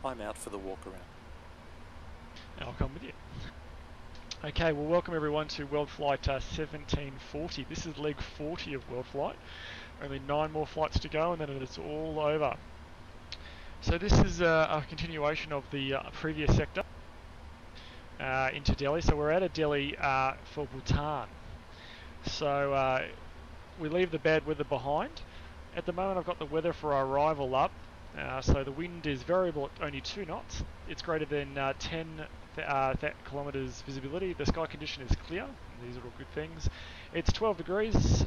I'm out for the walk around. I'll come with you. Okay, well, welcome everyone to Worldflight 1740. This is leg 40 of Worldflight. Only 9 more flights to go and then it's all over. So this is a continuation of the previous sector into Delhi. So we're out of Delhi for Bhutan. So we leave the bad weather behind. At the moment I've got the weather for our arrival up. So the wind is variable at only 2 knots. It's greater than 10 kilometers visibility. The sky condition is clear. These are all good things. It's 12 degrees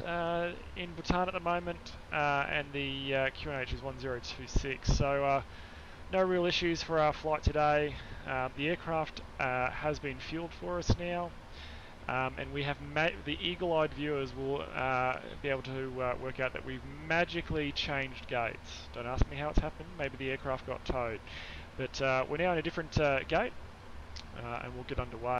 in Bhutan at the moment, and the QNH is 1026. So no real issues for our flight today. The aircraft has been fueled for us now. And we have the eagle-eyed viewers will be able to work out that we've magically changed gates. Don't ask me how it's happened. Maybe the aircraft got towed. But we're now in a different gate, and we'll get underway.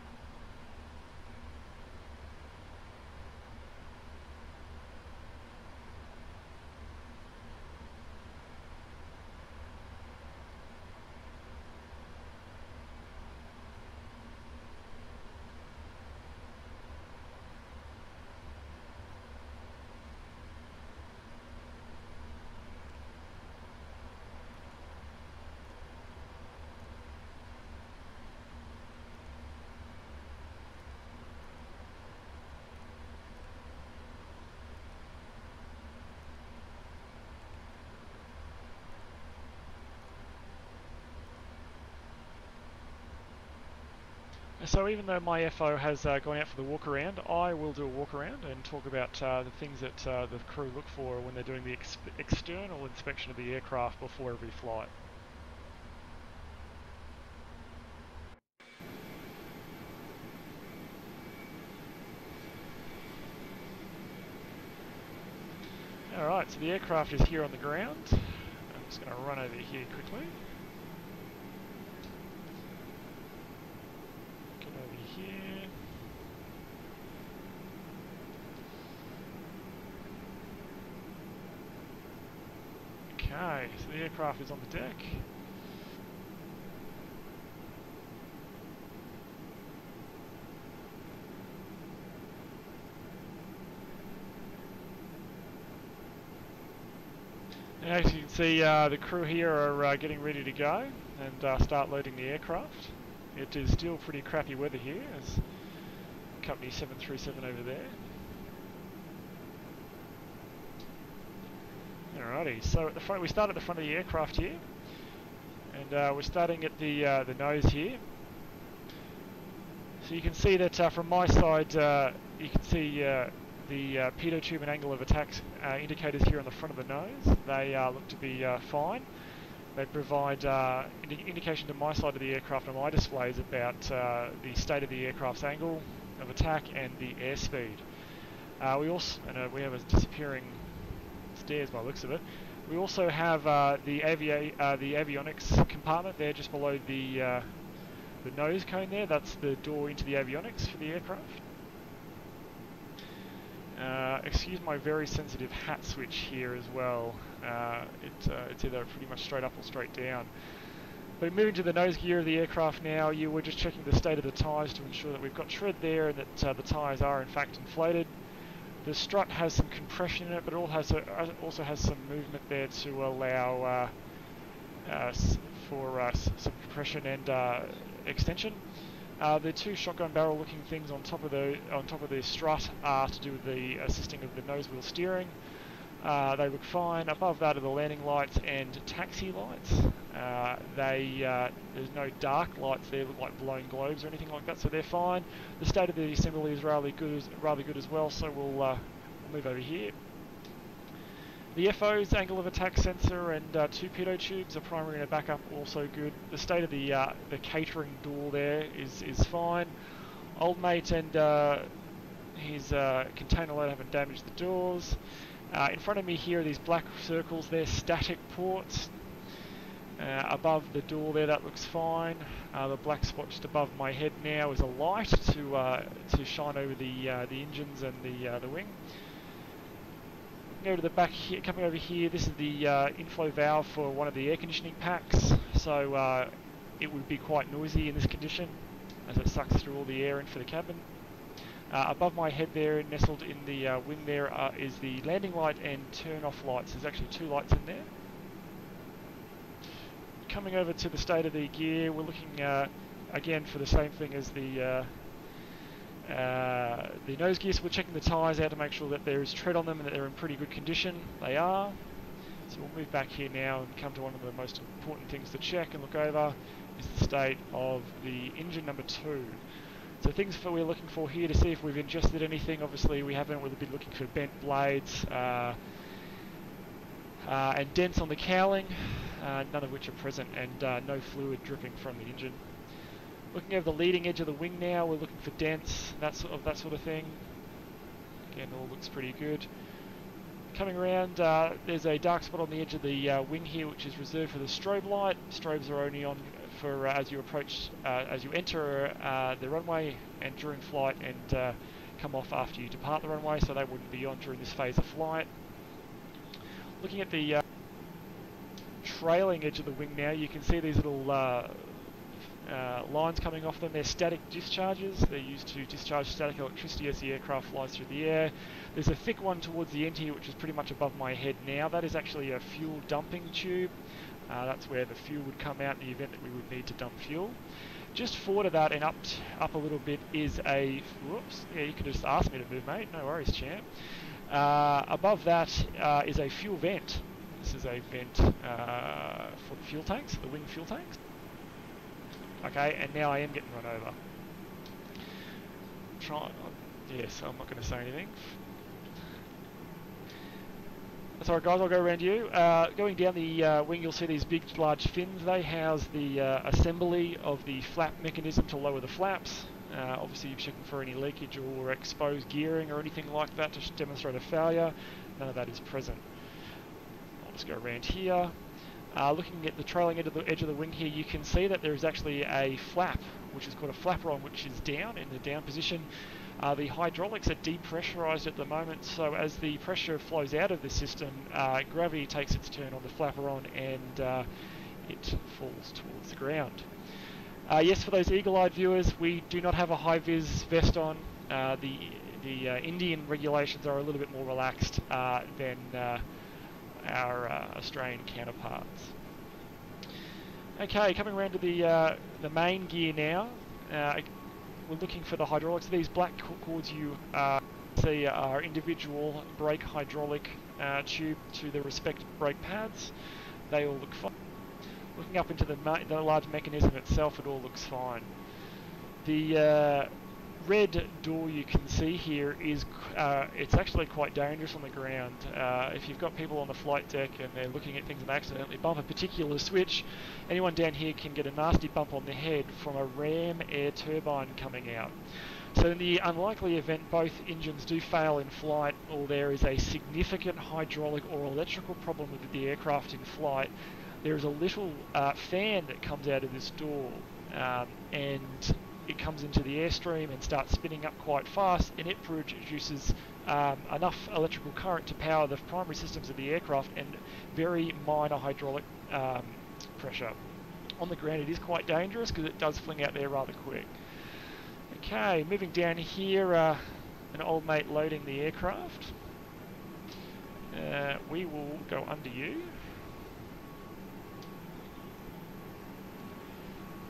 So even though my FO has gone out for the walk around, I will do a walk around and talk about the things that the crew look for when they're doing the external inspection of the aircraft before every flight. Alright, so the aircraft is here on the ground. I'm just going to run over here quickly. Here. Okay, so the aircraft is on the deck. And as you can see, the crew here are getting ready to go and start loading the aircraft. It is still pretty crappy weather here. There's company 737 over there. Alrighty, so at the front, we start at the front of the aircraft here, and we're starting at the nose here. So you can see that from my side, you can see the pitot tube and angle of attack indicators here on the front of the nose. They look to be fine. They provide indication to my side of the aircraft on my displays about the state of the aircraft's angle of attack and the airspeed. We also, and we have a disappearing stairs by the looks of it. We also have the avionics compartment there just below the nose cone there. That's the door into the avionics for the aircraft. Excuse my very sensitive hat switch here as well. It's either pretty much straight up or straight down. But moving to the nose gear of the aircraft now, we're just checking the state of the tyres to ensure that we've got tread there and that the tyres are in fact inflated. The strut has some compression in it, but it also has some movement there to allow for some compression and extension. The 2 shotgun barrel looking things on top of the strut are to do with the assisting of the nose wheel steering. They look fine. Above that are the landing lights and taxi lights. There's no dark lights there, look like glowing globes or anything like that, so they're fine. The state of the assembly is rather good as well, so we'll move over here. The FO's angle of attack sensor and 2 pitot tubes are primary and backup, also good. The state of the catering door there is fine. Old mate and his container loader haven't damaged the doors. In front of me here are these black circles, they're static ports. Above the door there, that looks fine. The black spot just above my head now is a light to shine over the engines and the wing. Go to the back here, coming over here, this is the inflow valve for one of the air conditioning packs. so it would be quite noisy in this condition as it sucks through all the air in for the cabin. Above my head there, nestled in the wing there, is the landing light and turn-off lights. There's actually 2 lights in there. Coming over to the state of the gear, we're looking again for the same thing as the nose gear. So we're checking the tyres out to make sure that there is tread on them and that they're in pretty good condition. They are. So we'll move back here now and come to one of the most important things to check and look over is the state of the engine number 2. So things that we're looking for here to see if we've ingested anything. Obviously we haven't. We'll be looking for bent blades and dents on the cowling, none of which are present, and no fluid dripping from the engine. Looking over the leading edge of the wing now, we're looking for dents, that sort of thing. Again, all looks pretty good. Coming around, there's a dark spot on the edge of the wing here, which is reserved for the strobe light. Strobes are only on for as you approach, as you enter the runway and during flight, and come off after you depart the runway, so they wouldn't be on during this phase of flight. Looking at the trailing edge of the wing now, you can see these little lines coming off them. They're static discharges. They're used to discharge static electricity as the aircraft flies through the air. There's a thick one towards the end here, which is pretty much above my head now. That is actually a fuel dumping tube. That's where the fuel would come out in the event that we would need to dump fuel. Just forward of that and up a little bit is a... Whoops. Yeah, you could just ask me to move, mate. No worries, champ. Above that is a fuel vent. This is a vent for the fuel tanks, the wing fuel tanks. Okay, and now I am getting run over. Yes, I'm not going to say anything. That's alright guys, I'll go around you. Going down the wing, you'll see these big large fins. They house the assembly of the flap mechanism to lower the flaps. Obviously you're checking for any leakage or exposed gearing or anything like that to demonstrate a failure. None of that is present. I'll just go around here. Looking at the trailing edge of the wing here, you can see that there is actually a flap, which is called a flaperon, which is down in the down position. The hydraulics are depressurized at the moment, so as the pressure flows out of the system, gravity takes its turn on the flaperon and it falls towards the ground. Yes, for those eagle-eyed viewers, we do not have a high-vis vest on. The Indian regulations are a little bit more relaxed than our Australian counterparts. Okay, coming around to the main gear now. We're looking for the hydraulics. These black cords you see are individual brake hydraulic tube to the respective brake pads. They all look fine. Looking up into the large mechanism itself, it all looks fine. The red door you can see here is it's actually quite dangerous on the ground. If you've got people on the flight deck and they're looking at things and they accidentally bump a particular switch, anyone down here can get a nasty bump on the head from a ram air turbine coming out. So in the unlikely event both engines do fail in flight, or there is a significant hydraulic or electrical problem with the aircraft in flight, there is a little fan that comes out of this door, and it comes into the airstream and starts spinning up quite fast, and it produces enough electrical current to power the primary systems of the aircraft and very minor hydraulic pressure. On the ground it is quite dangerous because it does fling out there rather quick. Okay, moving down here, an old mate loading the aircraft. We will go under you.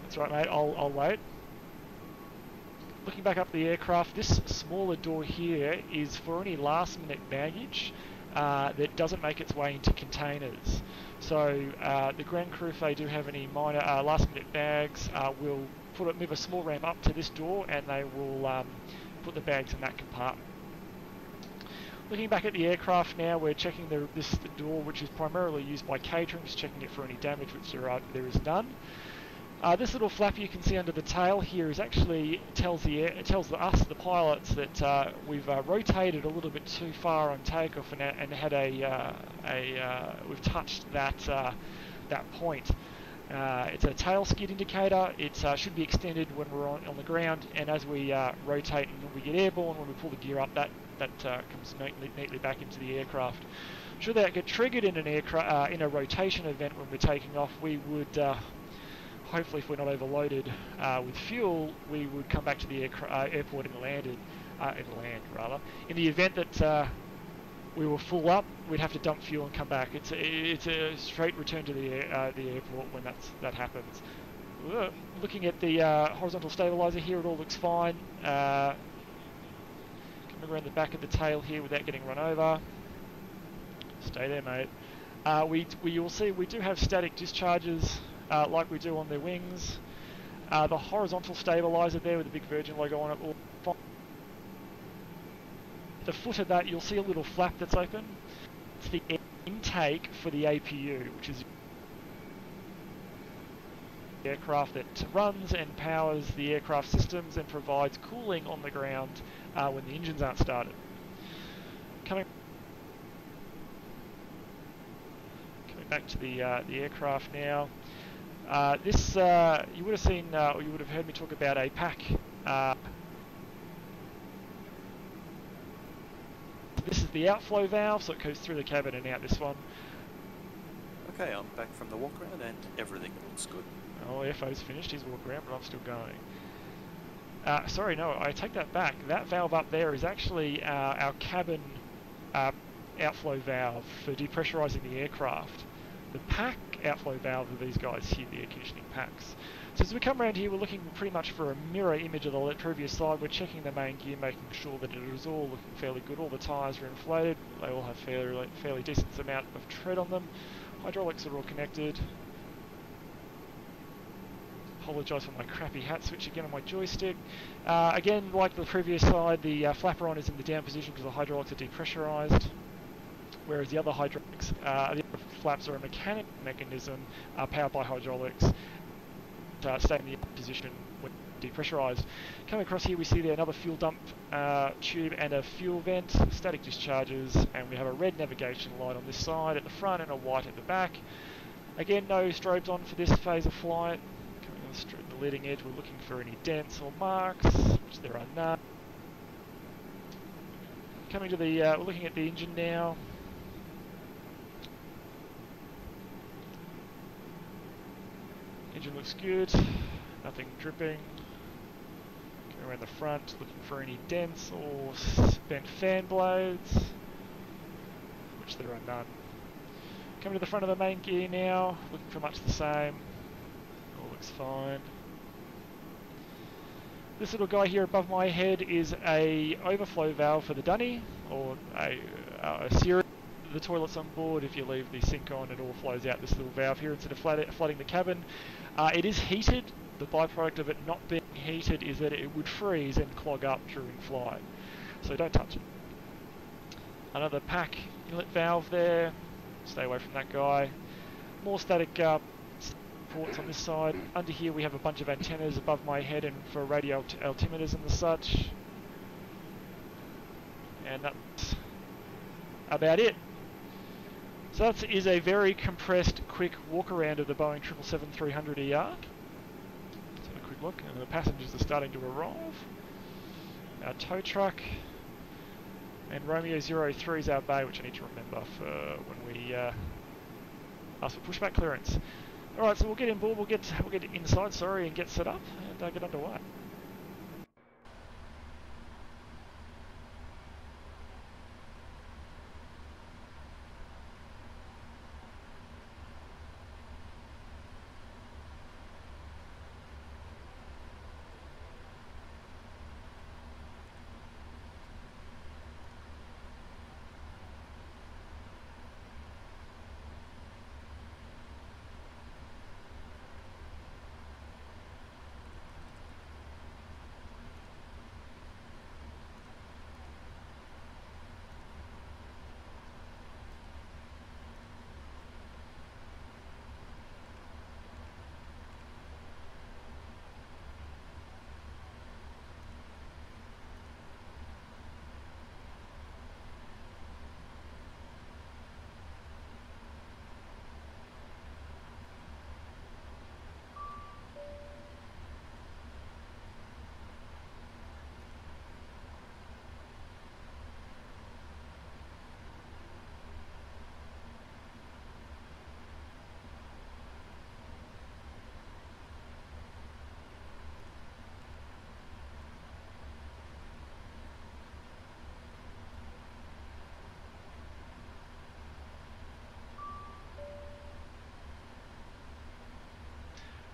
That's right, mate, I'll wait. Looking back up the aircraft, this smaller door here is for any last minute baggage that doesn't make its way into containers. So the ground crew, if they do have any minor last minute bags, will move a small ramp up to this door and they will put the bags in that compartment. Looking back at the aircraft now, we're checking the door, which is primarily used by catering, just checking it for any damage, which there is none. This little flap you can see under the tail here is actually tells us, the pilots, that we've rotated a little bit too far on takeoff and had we've touched that point. It's a tail skid indicator. It should be extended when we're on the ground, and as we rotate and we get airborne, when we pull the gear up, that comes neatly back into the aircraft. Should that get triggered in an in a rotation event when we're taking off, we would hopefully if we're not overloaded with fuel, we would come back to the airport and land. In the event that we were full up, we'd have to dump fuel and come back. It's a straight return to the airport when that happens. Looking at the horizontal stabilizer here, it all looks fine. Coming around the back of the tail here without getting run over. Stay there, mate. You'll see we do have static discharges like we do on the wings. The horizontal stabilizer there with the big Virgin logo on it, all fine. The foot of that, you'll see a little flap that's open. It's the intake for the APU, which is the aircraft that runs and powers the aircraft systems and provides cooling on the ground when the engines aren't started. Coming back to the aircraft now. This you would have seen, or you would have heard me talk about a pack. This is the outflow valve, so it goes through the cabin and out this one. Okay, I'm back from the walk around and everything looks good. Oh, FO's finished his walk around, but I'm still going. Sorry, no, I take that back. That valve up there is actually our cabin outflow valve for depressurizing the aircraft. The pack outflow valve are these guys here, the air conditioning packs. So as we come around here, we're looking pretty much for a mirror image of the previous slide. We're checking the main gear, making sure that it is all looking fairly good. All the tyres are inflated. They all have fairly decent amount of tread on them. Hydraulics are all connected. Apologise for my crappy hat switch again on my joystick. Again, like the previous slide, the flapper on is in the down position because the hydraulics are depressurised. Whereas the other hydraulics, the other flaps are a mechanical mechanism powered by hydraulics. Stay in the up position when depressurised. Coming across here, we see there another fuel dump tube and a fuel vent, static discharges, and we have a red navigation light on this side at the front and a white at the back. Again, no strobes on for this phase of flight. Coming on the leading edge, we're looking for any dents or marks, which there are none. Coming to the, we're looking at the engine now. Engine looks good, nothing dripping. Going around the front, looking for any dents or bent fan blades, which there are none. Coming to the front of the main gear now, looking for much the same. All looks fine. This little guy here above my head is a overflow valve for the dunny, or a series. The toilets on board, if you leave the sink on, it all flows out this little valve here instead of flooding the cabin. It is heated. The byproduct of it not being heated is that it would freeze and clog up during flight. So don't touch it. Another pack inlet valve there. Stay away from that guy. More static ports on this side. Under here we have a bunch of antennas above my head and for radio altimeters and the such. And that's about it. So that is a very compressed, quick walk around of the Boeing 777-300ER. Let's have a quick look, and the passengers are starting to arrive. Our tow truck, and Romeo 03 is our bay, which I need to remember for when we ask for pushback clearance. All right, so we'll get in board, we'll get inside, sorry, and get set up and get underway.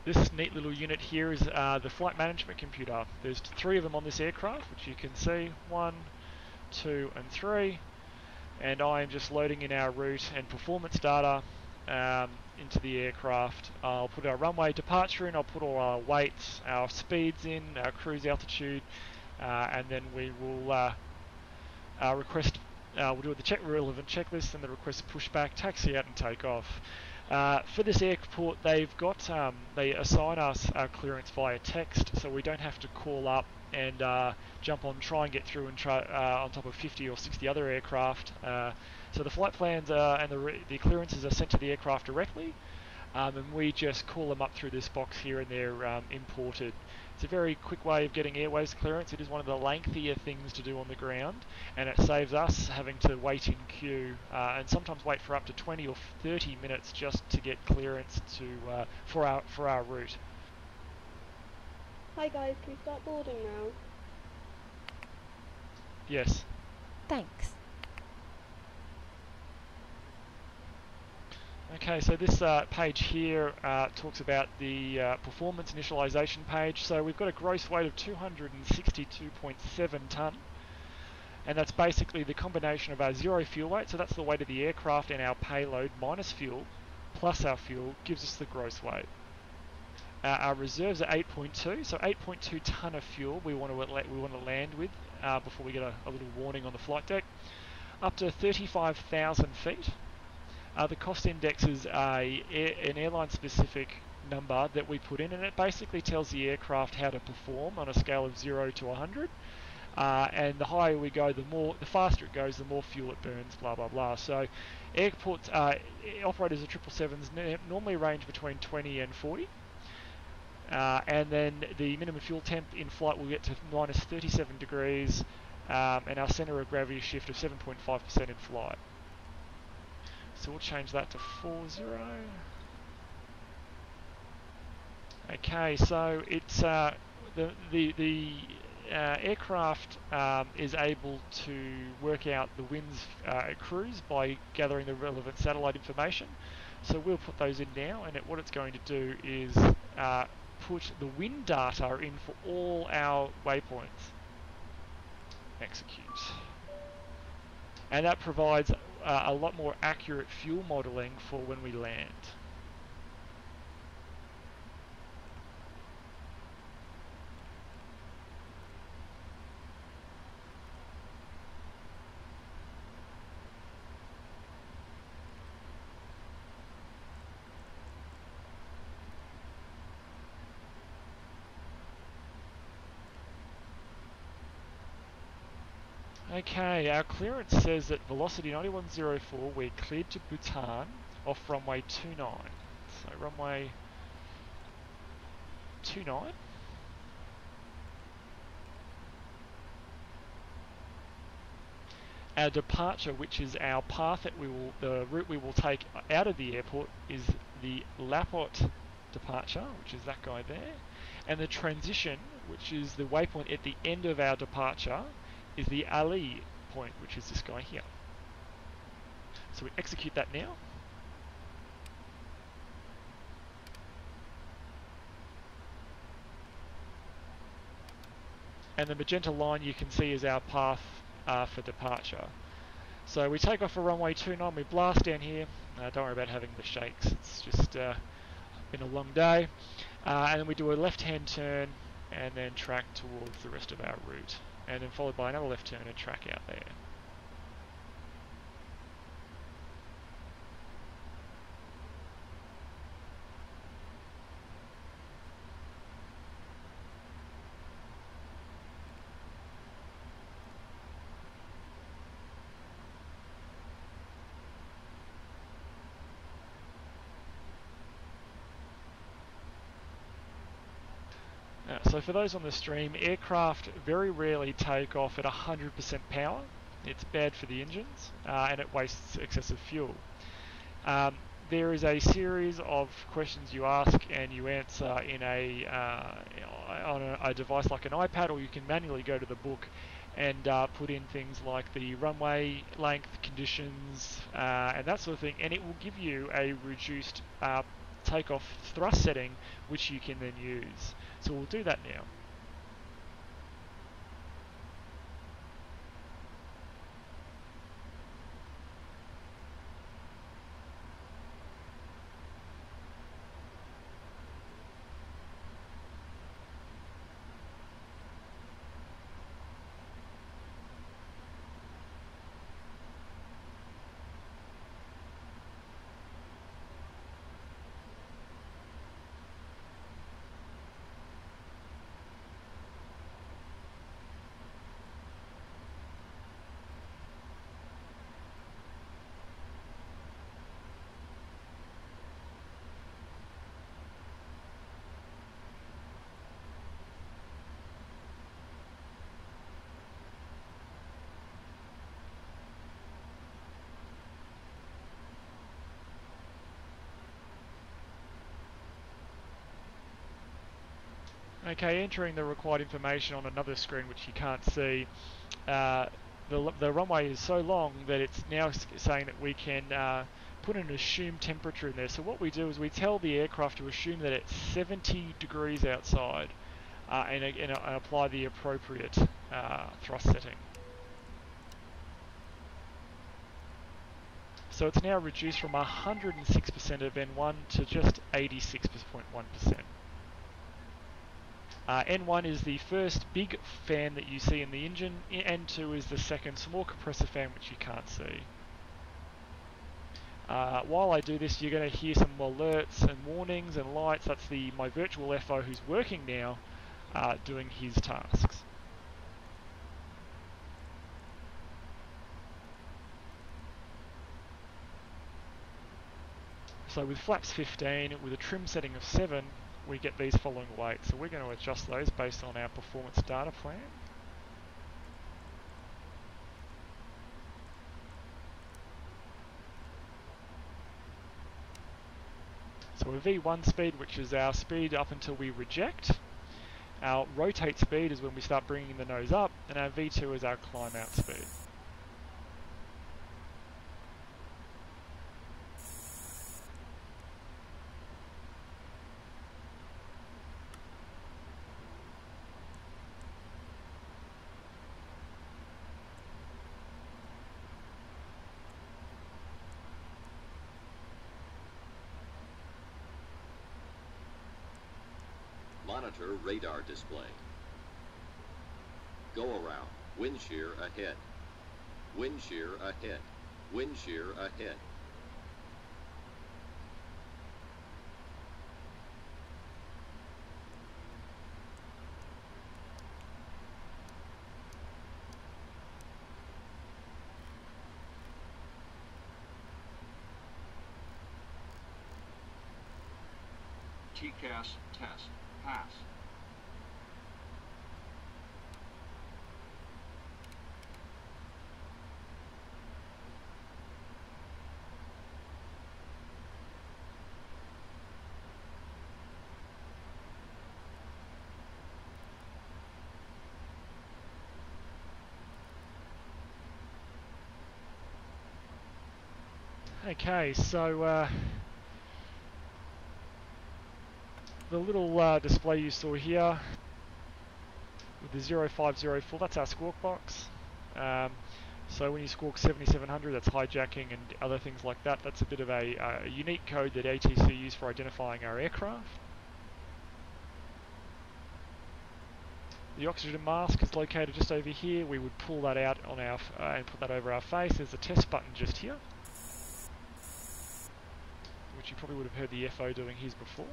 This neat little unit here is the flight management computer. There's 3 of them on this aircraft, which you can see, 1, 2 and 3. And I'm just loading in our route and performance data into the aircraft. I'll put our runway departure in, I'll put all our weights, our speeds in, our cruise altitude, and then we will request, we'll do the relevant checklist and the request pushback, taxi out and take off. For this airport, they've got, they assign us our clearance via text, so we don't have to call up and jump on, try and get through and try on top of 50 or 60 other aircraft. So the flight plans and the clearances are sent to the aircraft directly, and we just call them up through this box here and they're imported. It's a very quick way of getting airways clearance. It is one of the lengthier things to do on the ground, and it saves us having to wait in queue and sometimes wait for up to 20 or 30 minutes just to get clearance to for our route. Hi guys, can we start boarding now? Yes. Thanks. Okay, so this page here talks about the performance initialization page. So we've got a gross weight of 262.7 tonne, and that's basically the combination of our zero fuel weight, so that's the weight of the aircraft, and our payload minus fuel plus our fuel gives us the gross weight. Our reserves are 8.2, so 8.2 tonne of fuel we want to land with before we get a little warning on the flight deck. Up to 35,000 feet. The cost index is an airline-specific number that we put in, and it basically tells the aircraft how to perform on a scale of 0 to 100. And the higher we go, the faster it goes, the more fuel it burns, blah blah blah. So, airports operators of 777s normally range between 20 and 40. And then the minimum fuel temp in flight will get to minus 37 degrees, and our centre of gravity shift of 7.5% in flight. So we'll change that to 40. Okay, so it's the aircraft is able to work out the winds at cruise by gathering the relevant satellite information. So we'll put those in now, and what it's going to do is put the wind data in for all our waypoints. Execute. And that provides a lot more accurate fuel modelling for when we land. Okay, our clearance says that velocity 9104, we're cleared to Bhutan off runway 29. So runway 29. Our departure, which is our path that the route we will take out of the airport, is the Lapot departure, which is that guy there. And the transition, which is the waypoint at the end of our departure, is the Ali point, which is this guy here. So we execute that now. And the magenta line you can see is our path for departure. So we take off for runway 29, we blast down here. Don't worry about having the shakes, it's just been a long day. And then we do a left-hand turn and then track towards the rest of our route. And then followed by another left turn and track out there. So for those on the stream, aircraft very rarely take off at 100% power. It's bad for the engines and it wastes excessive fuel. There is a series of questions you ask and you answer in on a device like an iPad, or you can manually go to the book and put in things like the runway length, conditions, and that sort of thing, and it will give you a reduced takeoff thrust setting, which you can then use. So we'll do that now. Okay, entering the required information on another screen which you can't see. The runway is so long that it's now saying that we can put an assumed temperature in there. So what we do is we tell the aircraft to assume that it's 70 degrees outside and apply the appropriate thrust setting. So it's now reduced from 106% of N1 to just 86.1%. N1 is the first big fan that you see in the engine, N2 is the second small compressor fan which you can't see. While I do this, you're going to hear some alerts and warnings and lights. That's my virtual FO who's working now, doing his tasks. So with flaps 15, with a trim setting of 7, we get these following weights. So we're going to adjust those based on our performance data plan. So a V1 speed, which is our speed up until we reject. Our rotate speed is when we start bringing the nose up, and our V2 is our climb out speed. Monitor radar display. Go around. Wind shear ahead. Wind shear ahead. Wind shear ahead. TCAS test. Pass. Okay, so the little display you saw here with the 0504, that's our squawk box. So when you squawk 7700, that's hijacking and other things like that. That's a bit of a unique code that ATC use for identifying our aircraft. The oxygen mask is located just over here. We would pull that out on our and put that over our face. There's a test button just here, which you probably would have heard the FO doing his before.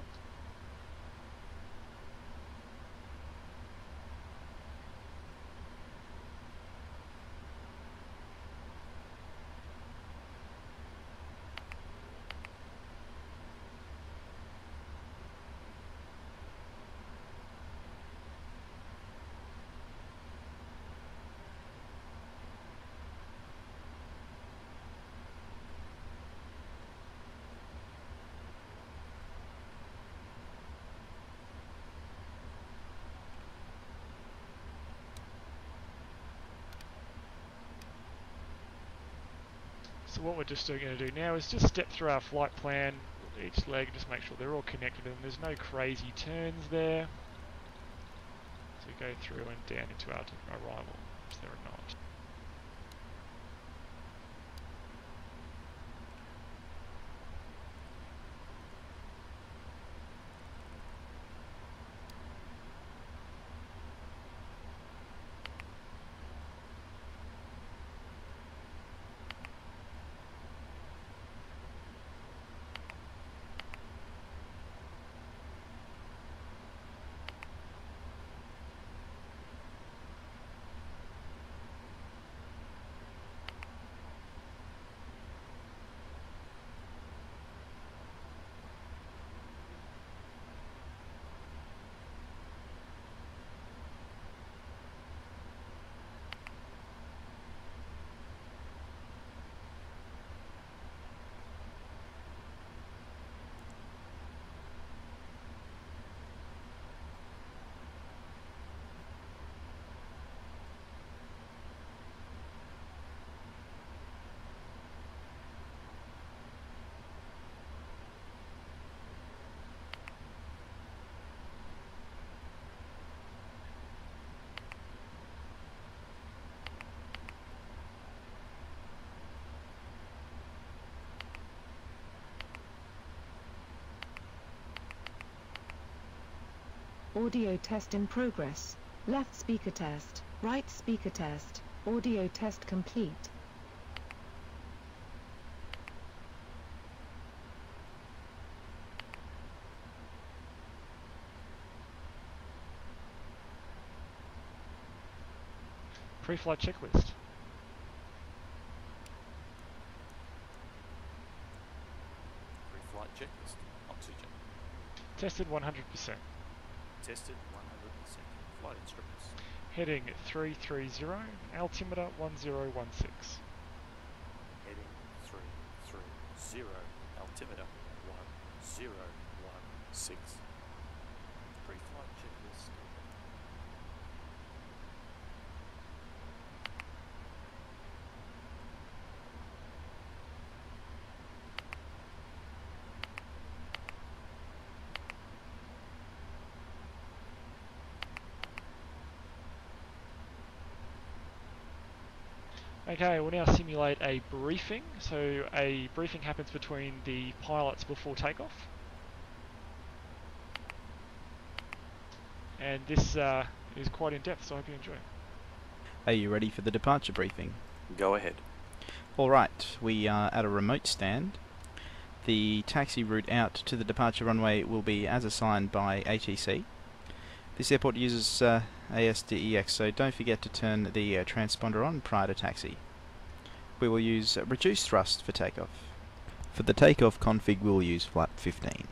So what we're just going to do now is just step through our flight plan each leg, just make sure they're all connected and there's no crazy turns there. So we go through and down into our arrival, if there are not. Audio test in progress. Left speaker test, right speaker test, audio test complete. Pre-flight checklist. Pre-flight checklist. Oxygen. Tested 100%. Tested 100%. Flight instruments. Heading 330, altimeter 1016. Heading 330. Altimeter 1016. Pre-flight checklist. Okay, we'll now simulate a briefing. So a briefing happens between the pilots before takeoff. And this is quite in-depth, so I hope you enjoy. Are you ready for the departure briefing? Go ahead. Alright, we are at a remote stand. The taxi route out to the departure runway will be as assigned by ATC. This airport uses ASDEX, so don't forget to turn the transponder on prior to taxi. We will use reduced thrust for takeoff. For the takeoff config, we'll use flap 15.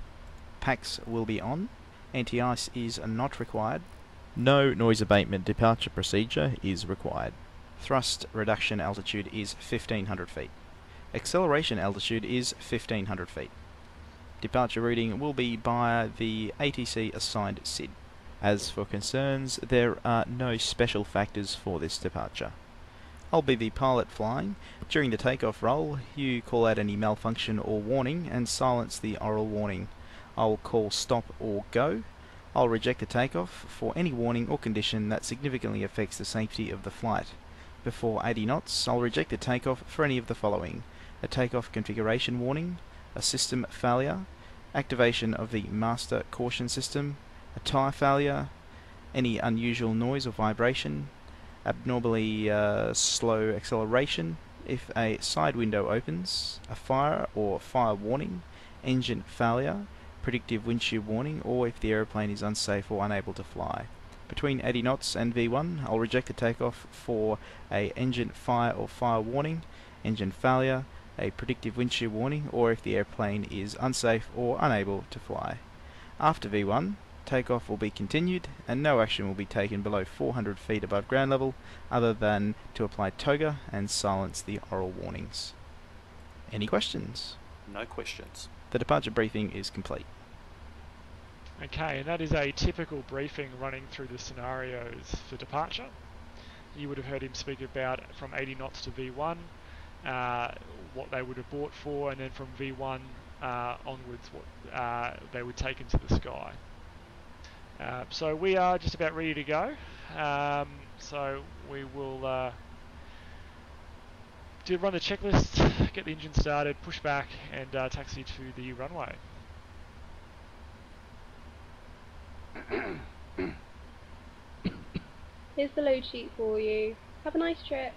PAX will be on. Anti-ice is not required. No noise abatement departure procedure is required. Thrust reduction altitude is 1500 feet. Acceleration altitude is 1500 feet. Departure routing will be by the ATC assigned SID. As for concerns, there are no special factors for this departure. I'll be the pilot flying. During the takeoff roll, you call out any malfunction or warning and silence the oral warning. I'll call stop or go. I'll reject the takeoff for any warning or condition that significantly affects the safety of the flight. Before 80 knots, I'll reject the takeoff for any of the following: a takeoff configuration warning, a system failure, activation of the master caution system, a tyre failure, any unusual noise or vibration, abnormally slow acceleration, if a side window opens, a fire or fire warning, engine failure, predictive wind shear warning, or if the aeroplane is unsafe or unable to fly. Between 80 knots and V1, I'll reject the takeoff for a engine fire or fire warning, engine failure, a predictive wind shear warning, or if the airplane is unsafe or unable to fly. After V1, takeoff will be continued and no action will be taken below 400 feet above ground level other than to apply toga and silence the oral warnings. Any questions? No questions. The departure briefing is complete. Okay, and that is a typical briefing running through the scenarios for departure. You would have heard him speak about from 80 knots to V1, what they would have bought for, and then from V1 onwards what they would take into the sky. So we are just about ready to go. So we will run the checklist, get the engine started, push back, and taxi to the runway. Here's the load sheet for you. Have a nice trip.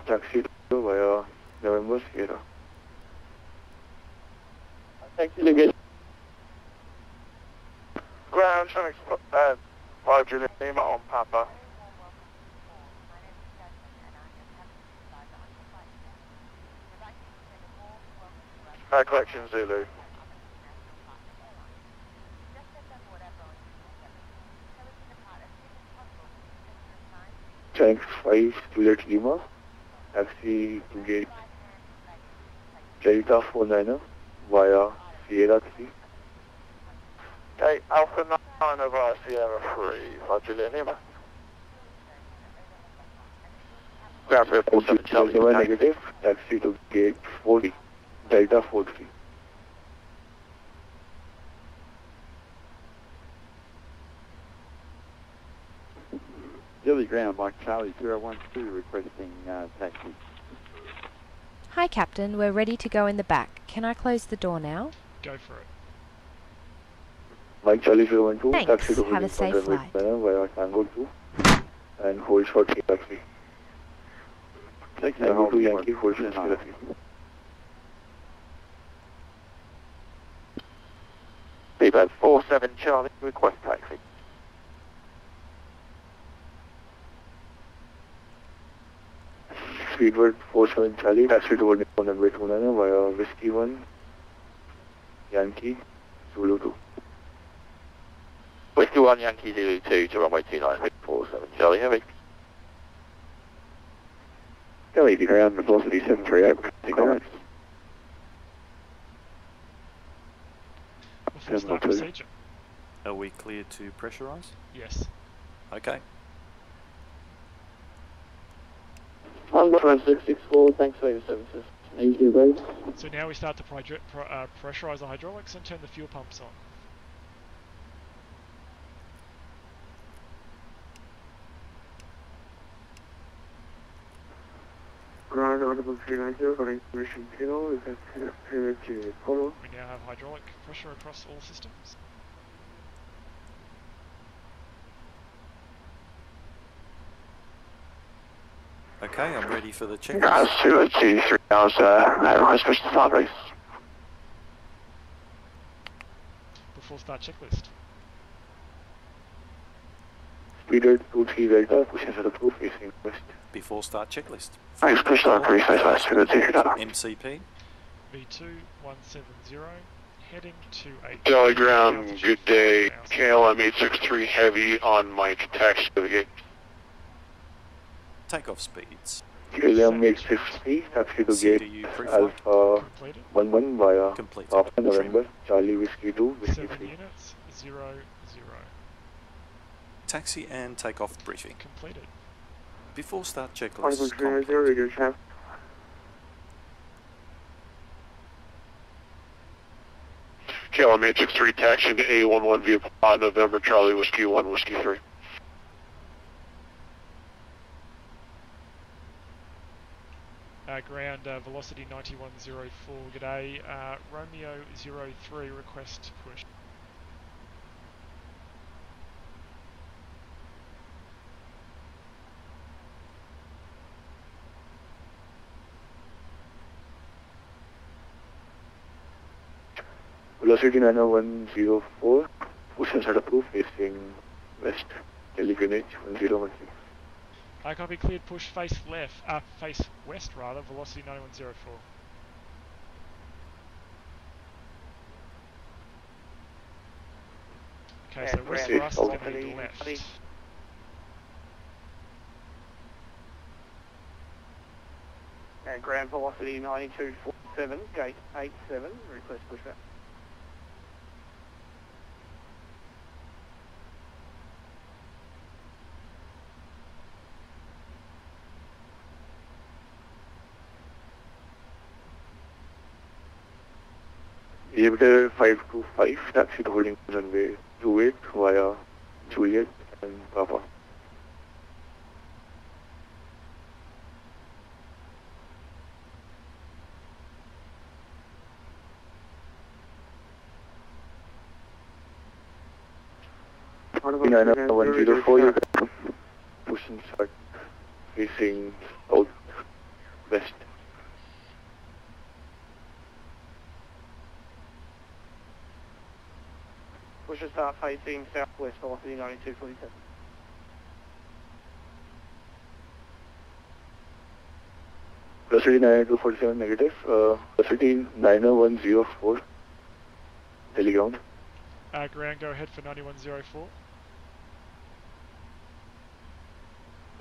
Taxi to via November Sierra. Taxi to get ground traffic 5 Juliet Lima on Papa. Collection Zulu. Thanks 5 Juliet Lima. Taxi to gate Delta 49 via Sierra 3. Okay, Alpha 9 via Sierra 3, 5 Juliet Lima. Ground 47 Charlie negative, taxi to gate 40, Delta 43. Dilly ground, Mike Charlie 012 requesting taxi. Hi Captain, we're ready to go in the back. Can I close the door now? Go for it. Mike Charlie 012, Thanks. taxi to Have a safe flight. Via Tango 2 and hold short taxi. Tango 2 Yankee, hold short taxi. Speedbird 47 Charlie, request taxi. Speedbird 47 Charlie, taxi to runway 29 via Whiskey 1, Yankee, Zulu 2. Whiskey 1, Yankee, Zulu 2 to runway 29, 47 Charlie, heavy. Delhi, ground, velocity 738, comments. Before start procedure. Are we cleared to pressurise? Yes. Okay. 11664, thanks for your services. Thank you, guys. So now we start to pressurise the hydraulics and turn the fuel pumps on. Ground audible 390, running permission 0, we can follow. We now have hydraulic pressure across all systems. Okay, I'm ready for the checklist. Ground 223 hours, high special start race. Before start checklist. Speeder 23 Delta, pushing for the proof, facing west. Before start checklist. Thanks, push on 35, Speeder 2 Delta. MCP. V2170, heading to a... Delhi ground, good day. KLM 863 heavy on Mike, taxi to the gate. Takeoff speeds. KLM 863, taxi to gate. CDU pre-flight. Alpha Completed. 11 via Complete. Papa November, Charlie Whiskey 2, Whiskey 7 3. units, Taxi and takeoff briefing. Completed. Before start checklist Audible complete. 0, radio chef. KLM Matrix 3, taxi to A11 via November, Charlie, Whiskey 1, Whiskey 3. Ground velocity 9104, g'day. Romeo 03, request push. Velocity 90104, push and set approved, facing west, Telegreenage 1016. I copy, cleared, push, face left, face west rather, velocity 9104. Okay, so west for us is going to be left. And ground velocity 9247, gate 87, request pushback. Jupiter 525, taxi to holding runway 28 via Juliet and Papa. In 104, you can push and start facing south west. Push and start facing southwest, velocity 9247. Velocity 9247 negative, velocity 90104, teleground. Ground, go ahead for 9104.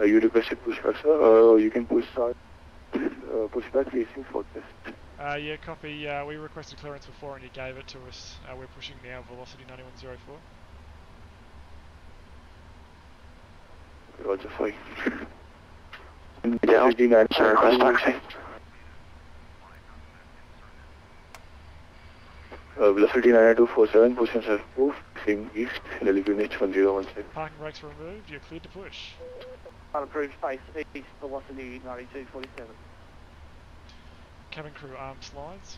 You requested pushback, sir. You can push start, pushback facing southwest. Yeah, copy. We requested clearance before and you gave it to us. We're pushing now, velocity 9104. Roger, fine. Velocity 9, sir, request taxi. Velocity 9247, push and self move, facing east, Telegreenage 1016. Parking brakes were removed, you're cleared to push. Unapproved face east, velocity 9247. Cabin crew arm slides.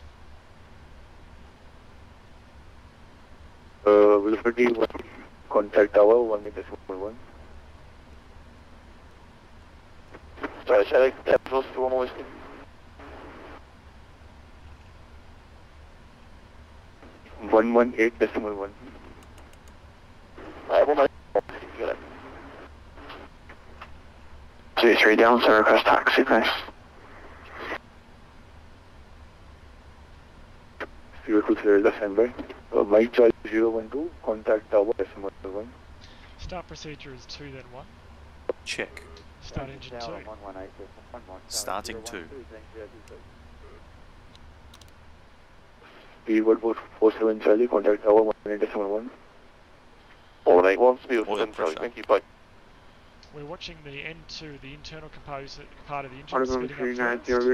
Velocity 1, contact tower 1.1. Sorry, Saitek, velocity 1 whiskey. One 118.1. I will not get it. 3 down, sir, request taxi, thanks. 023 left standby. Mike Charlie 012, contact tower SM1. Start procedure is 2 then 1. Check. Start engine 2. Starting 2. Speedbird 47 Charlie, contact tower 1.1. Alright, 1 speed 7 Charlie, thank you, bye. We're watching the N2, the internal composite part of the engine speeding up first,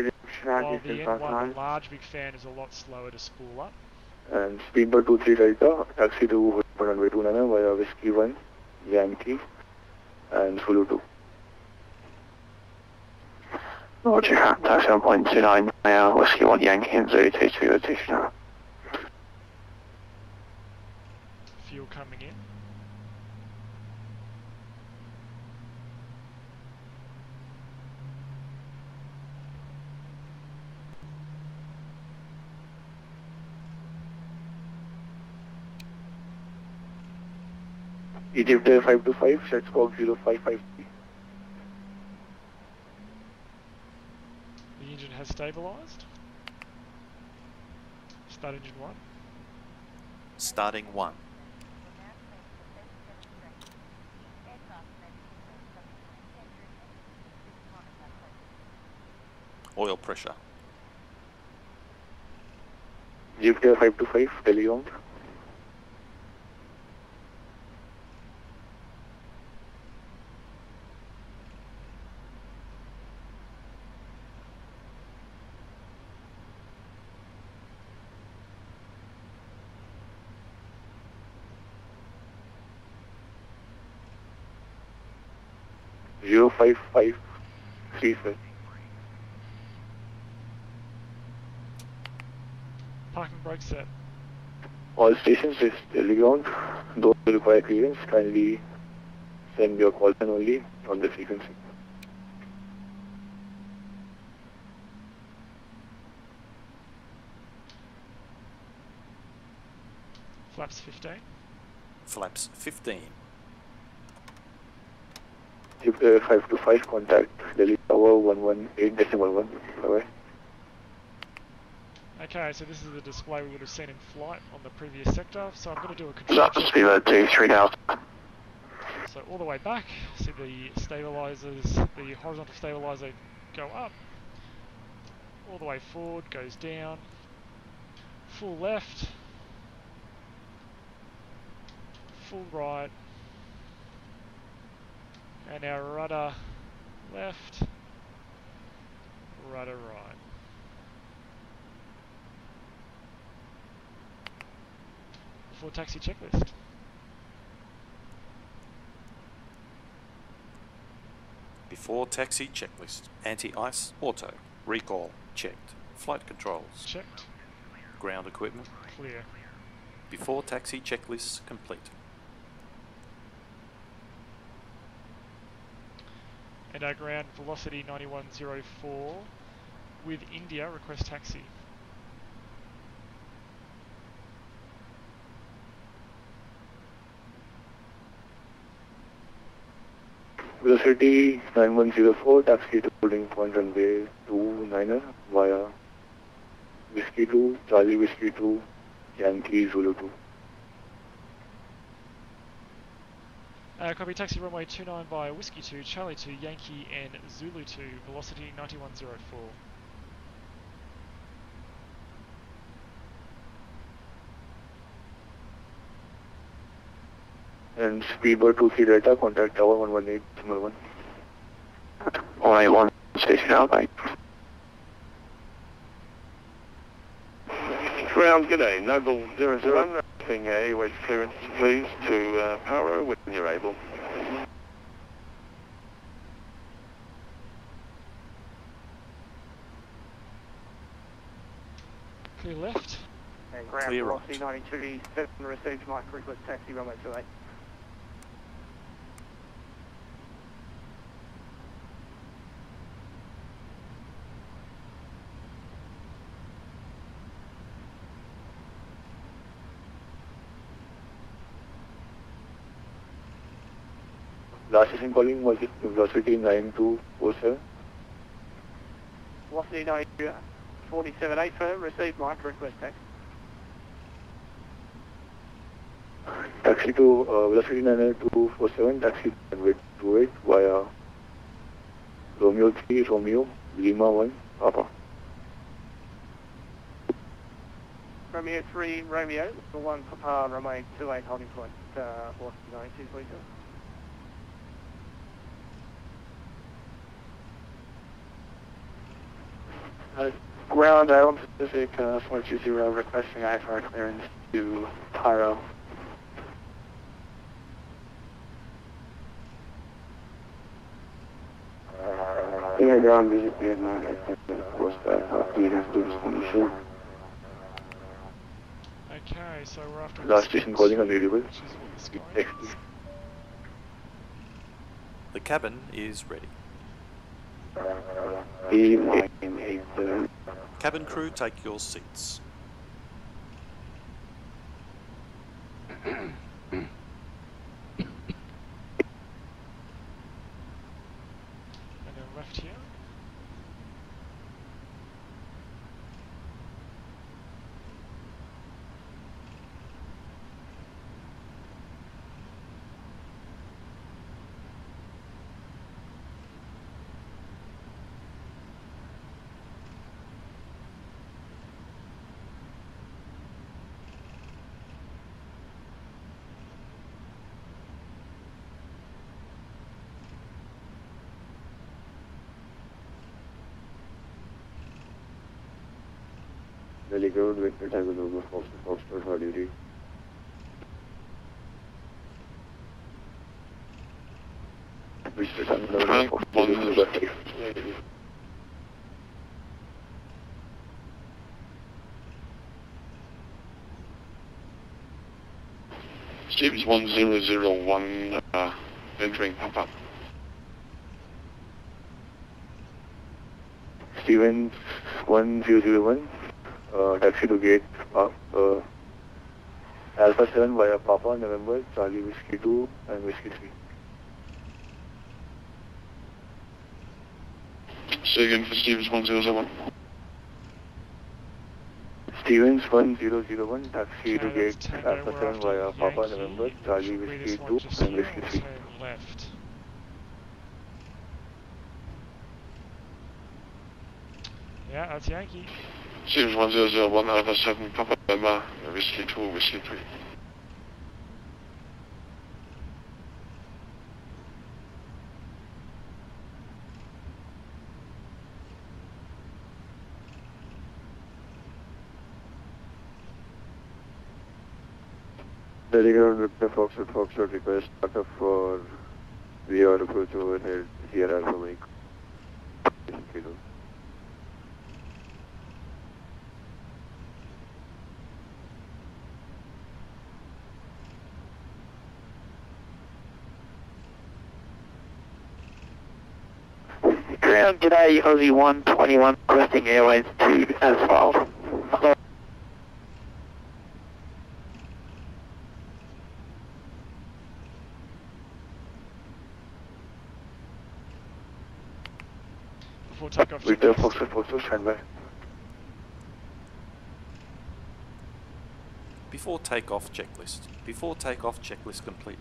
while the N1, the large big fan, is a lot slower to spool up. And Speedbird 23 Delta, taxi to runway 29 via Whiskey 1, Yankee, and Zulu 2. Roger, taxi on point 29 via Whiskey 1, Yankee, and 023 rotation. Fuel coming in. Egypt 525, set squawk 0553. The engine has stabilised. Start engine 1. Starting 1. Oil pressure. Egypt 525, teleground. 05535. Parking brake set. All stations is teleground. Those who require clearance, kindly send your call sign only on the frequency. Flaps 15. Flaps 15. If 525, contact Delhi Tower 118.1. Bye-bye. Okay, so this is the display we would have seen in flight on the previous sector. So I'm going to do a control check. So all the way back, see the stabilizers, the horizontal stabilizer go up. All the way forward, goes down. Full left. Full right. And our rudder left. Rudder right. Before taxi checklist. Before taxi checklist. Anti-ice auto. Recall checked. Flight controls Checked. Ground equipment Clear. before taxi checklist complete. And our ground velocity 9104 with India request taxi. Velocity 9104, taxi to holding point runway 29er via Whiskey 2, Charlie Whiskey 2, Yankee Zulu 2. Copy, taxi runway 29 by Whiskey 2, Charlie 2, Yankee and Zulu 2, velocity 9104. And speedbird 2C Delta, contact tower 118.1. Alright, one station out, mate. Ground, g'day, Noble 00, thing airways clearance please to Paro when you're able. Clear left. And ground Clear velocity right. 92.7 received my request taxi runway 28. Last station calling was velocity 9247. Velocity 47.8 for received my request taxi. Taxi to velocity 9247, taxi runway 28 via Romeo 3, Romeo, Lima 1, Papa. Romeo 3, Romeo, 1 Papa, runway 28 holding point, velocity 92.7. Ground Island Pacific 420 requesting IFR clearance to Pyro. Yeah, ground visit Vietnam, of course, Okay, so we're after last station calling unavailable. which is what the sky is. The cabin is ready. Cabin crew, take your seats. And then left here. Delhi Road, Victor Tango Nova, Foxtrot, for duty. Stevens 1001, entering Papa. Stevens 1001, taxi to gate Alpha 7 via Papa, November, Charlie Whiskey 2 and Whiskey 3. Say again for Stevens 1001. Stevens 1001, taxi to gate Alpha 7 via Papa, November, Charlie Whiskey 2 and Whiskey 3. Turn left. Yeah, that's Yankee. Stevens 1001, Alpha 7, Papa, November, Whiskey 2, Whiskey 3. Telegram with the Foxtrot request startup for VR approach overhead here Alpha Mike. Ground, g'day, Aussie 121, requesting Airways to asphalt. Hello. Before takeoff, with the Foxtrot, standby. Before takeoff checklist. Before takeoff checklist complete.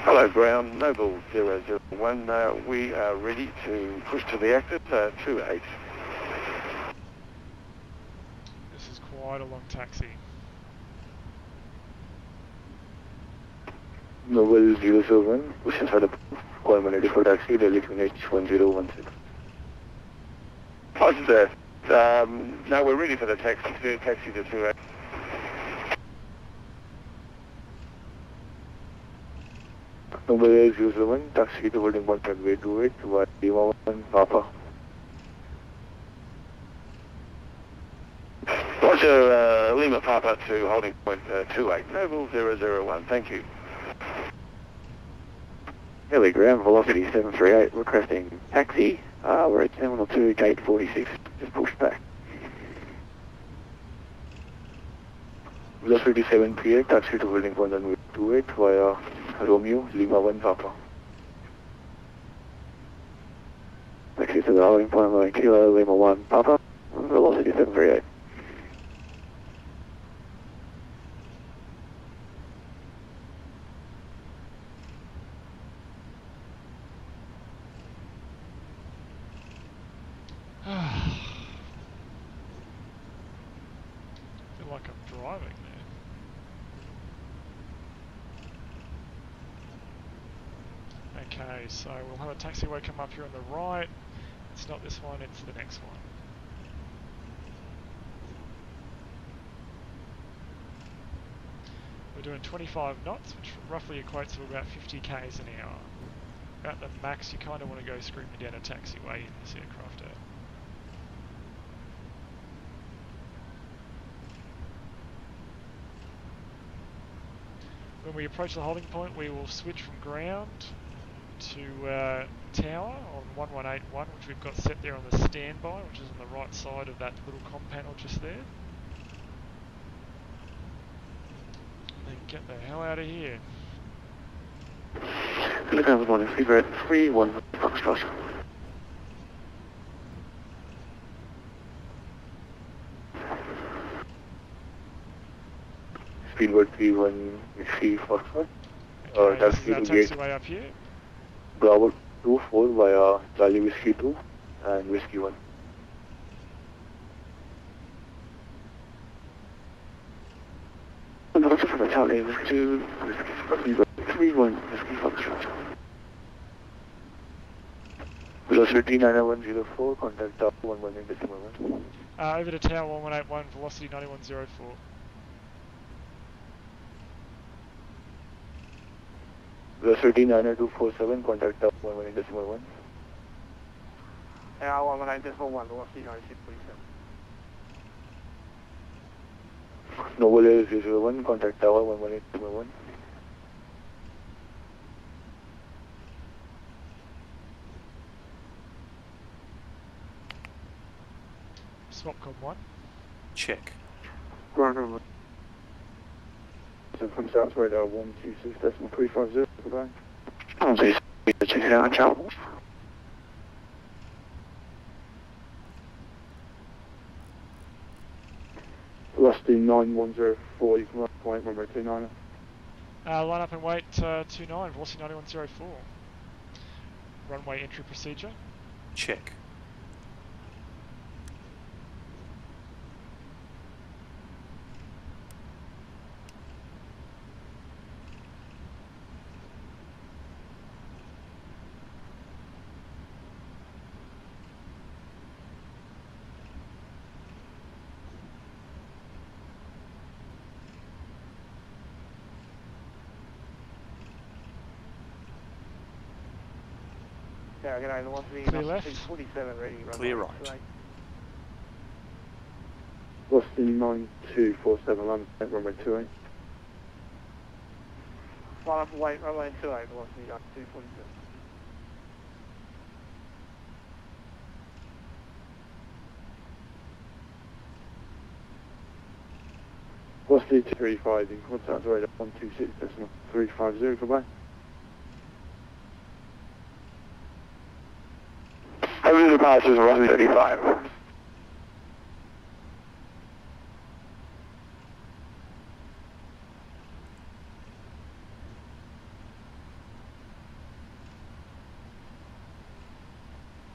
Hello ground, Noble 001, we are ready to push to the active 28. This is quite a long taxi. Noble 001, push inside the call ready for taxi, Delhi QNH 1016. Positive. No, we're ready for the taxi to 28. Number 001, taxi to holding 1.28, via Lima 1, Papa. Roger, Lima Papa to holding point 28, Noble 001, thank you. Hilly ground, velocity 738, requesting taxi, we're at Terminal 2, gate 46, just push back. Velocity 738, taxi to holding point 1.28, via Romeo, Lima 1, Papa. Taxi to the holding point, Kilo, Lima 1, Papa, velocity 738. I feel like I'm driving there. Okay, so we'll have a taxiway come up here on the right. It's not this one, it's the next one. We're doing 25 knots, which roughly equates to about 50 k's an hour. At the max, you kind of want to go screaming down a taxiway in this aircraft out. When we approach the holding point, we will switch from ground to tower on 1181, which we've got set there on the standby, which is on the right side of that little comm panel just there. And then get the hell out of here. Good morning, Fever at 31 Foxtrot. speedbird 31 Whiskey Foxtrot. This is Taxi our to gate taxiway up here. Bravo 24 via Charlie Whiskey 2 and Whiskey 1. And also for Charlie Whiskey 2, 31 Whiskey Foxtrot. Velocity 99104, contact tower 118.1. Over to tower 1181, velocity 9104. Velocity 99247, contact tower 118.1. Tower 118.1, velocity 9647. Noble Air 001, contact tower 118.1. Swapcom 1. Check. Ground so from South Radar 126.350, goodbye. Please, check it out, travel. Velocity 9104, you can run point, runway 29. Line up and wait 29, velocity 9104. Runway entry procedure. Check. Yeah, g'day, velocity Clear left. 47 ready, runway Clear right. 28. Velocity 9247, London, runway 28. Line up and wait, runway 28, velocity 247. Velocity 235, you can contact radar 126.350, goodbye. Heavy departures, velocity 35.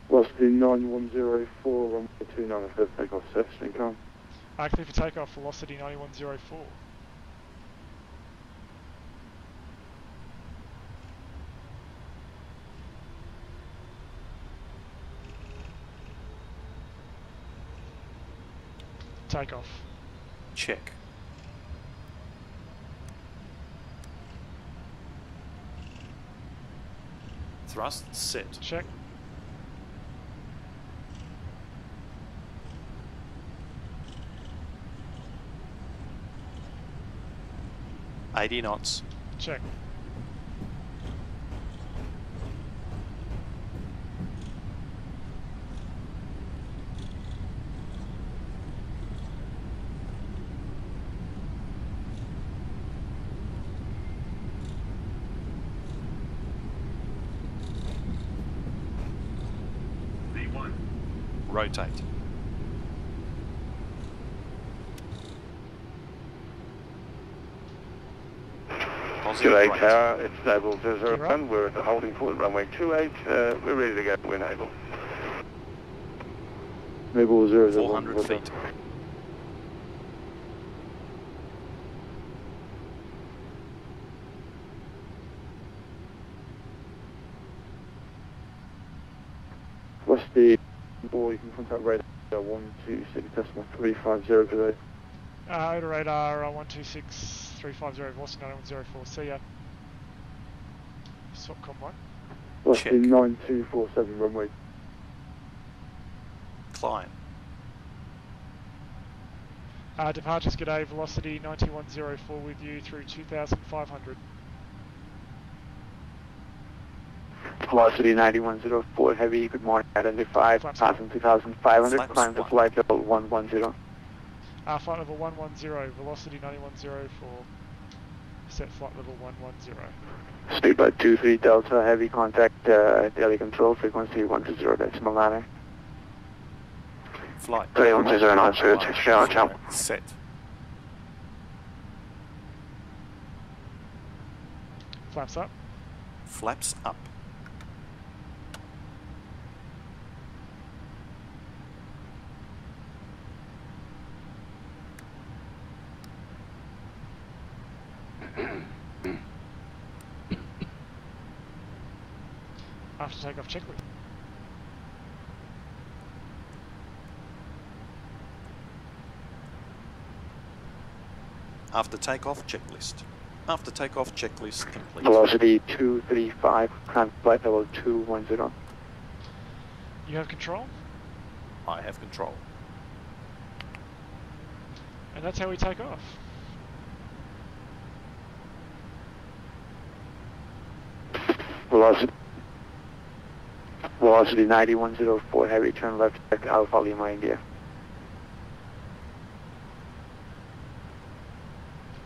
Velocity 9104, runway 29, first takeoff, surface income. Clear for takeoff, velocity 9104. Takeoff. Check. Thrust set. Check. $80 knots. Check. V1. Rotate. G'day Right. Tower, it's Naval You're 001, right. we're at the holding point, runway 28, we're ready to go when able. Naval 001. 400 feet. What's the boy, you can contact radar 126.350 today. Over radar 126.350, velocity 9104. See ya. Swapcom 1. What's Check. the 9247 runway? Climb. Departures, g'day, velocity 9104 with you through 2,500. Velocity 9104, heavy, good morning, identified, Flaps. passing 2,500, Flaps climb to one. flight level 110. Flight level 110, velocity 9104. Set flight level 110. Speedbird 23 Delta, heavy contact, daily control, frequency 120.9. Flight. 3109, sir, 6 channel. Set. Flaps up. Flaps up. After takeoff checklist. After takeoff checklist. After takeoff checklist complete. Velocity 235, climb flight level 210. You have control, I have control. and that's how we take off. Velocity 9104, heavy turn left, Alpha Lima, India.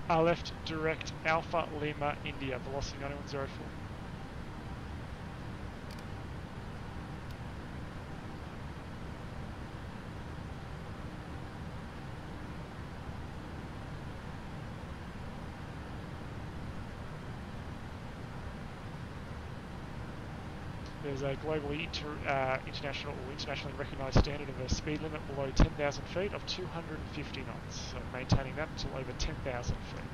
Left direct Alpha Lima India, velocity 9104. There's a globally internationally recognised standard of a speed limit below 10,000 feet of 250 knots, so maintaining that until over 10,000 feet.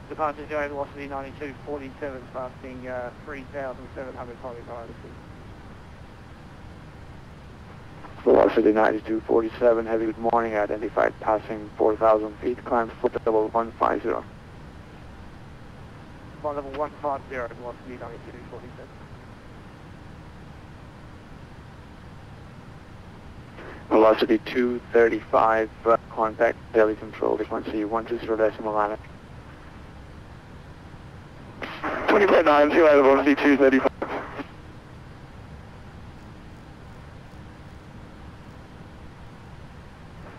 Departure J, velocity 9247, passing 3,700 kilometres. Velocity 9247, heavy good morning, identified passing 4,000 feet, climb foot level 150. Flight level 150, velocity 9247. Velocity 235, contact Delhi control, frequency 120.9. 25.9, velocity 235.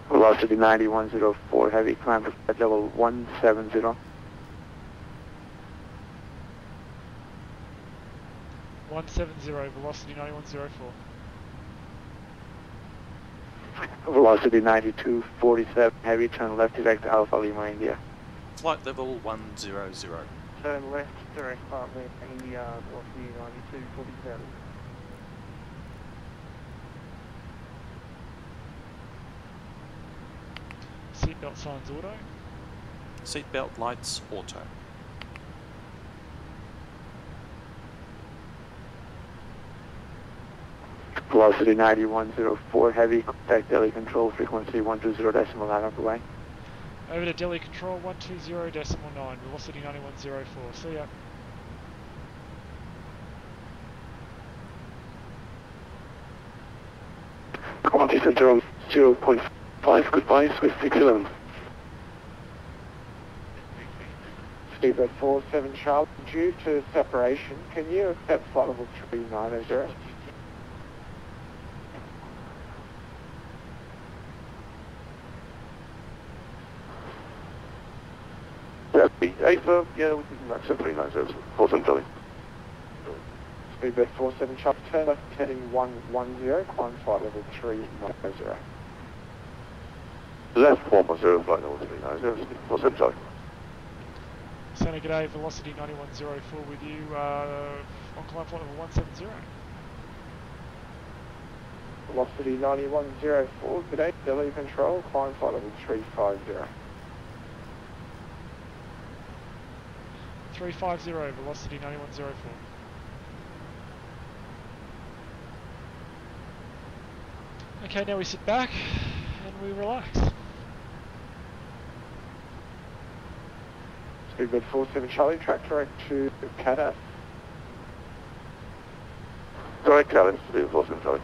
Velocity 9104, heavy climb to flight level 170. 170, velocity 9104. Velocity 9247, heavy turn left direct Alpha Lima, India. Flight level 100. Turn left, direct partly India, velocity 9247. Seatbelt signs auto. Seatbelt lights auto. Velocity 9104, heavy, contact Delhi control, frequency 120.9 up the way. Over to Delhi control 120.9, velocity 9104. See ya. Quantity center 0.5, goodbye, Swiss 611. Speedbird 47 Charlie, due to separation, can you accept flight level 390? Asa, yeah, we can accept 390, 47 Charlie. Speedbird 47 Charlie, turn left heading 110, climb flight level 390. Left 110, flight level 390, 47 Charlie. Santa G'day, velocity 9104 with you, on climb flight level 170. Velocity 9104, good day, Delhi control, climb flight level 350. 350, velocity 9104. Okay, now we sit back and we relax. Speedbird 47 Charlie, track direct to Addons. Direct Addons, Speedbird 47 Charlie.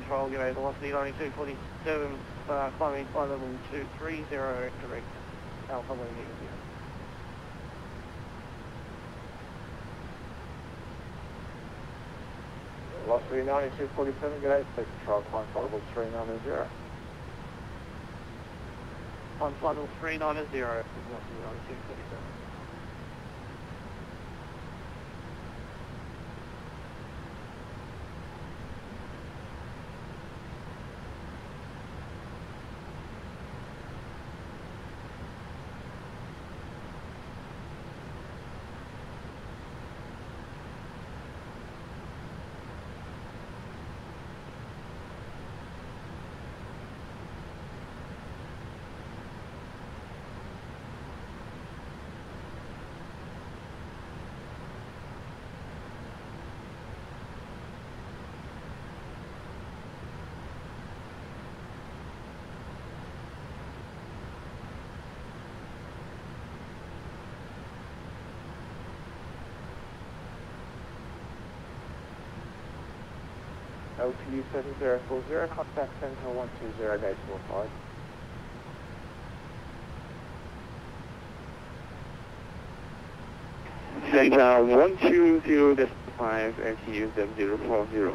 control, g'day, velocity 9247, climbing flight level 230, direct Alpha Lima India. Velocity 9247, g'day, take control, climb flight level 390. Climb flight level 390, velocity 9247. LTU 7040, contact Sentinel 120, base 45. Sentinel 120.5, LTU 7040.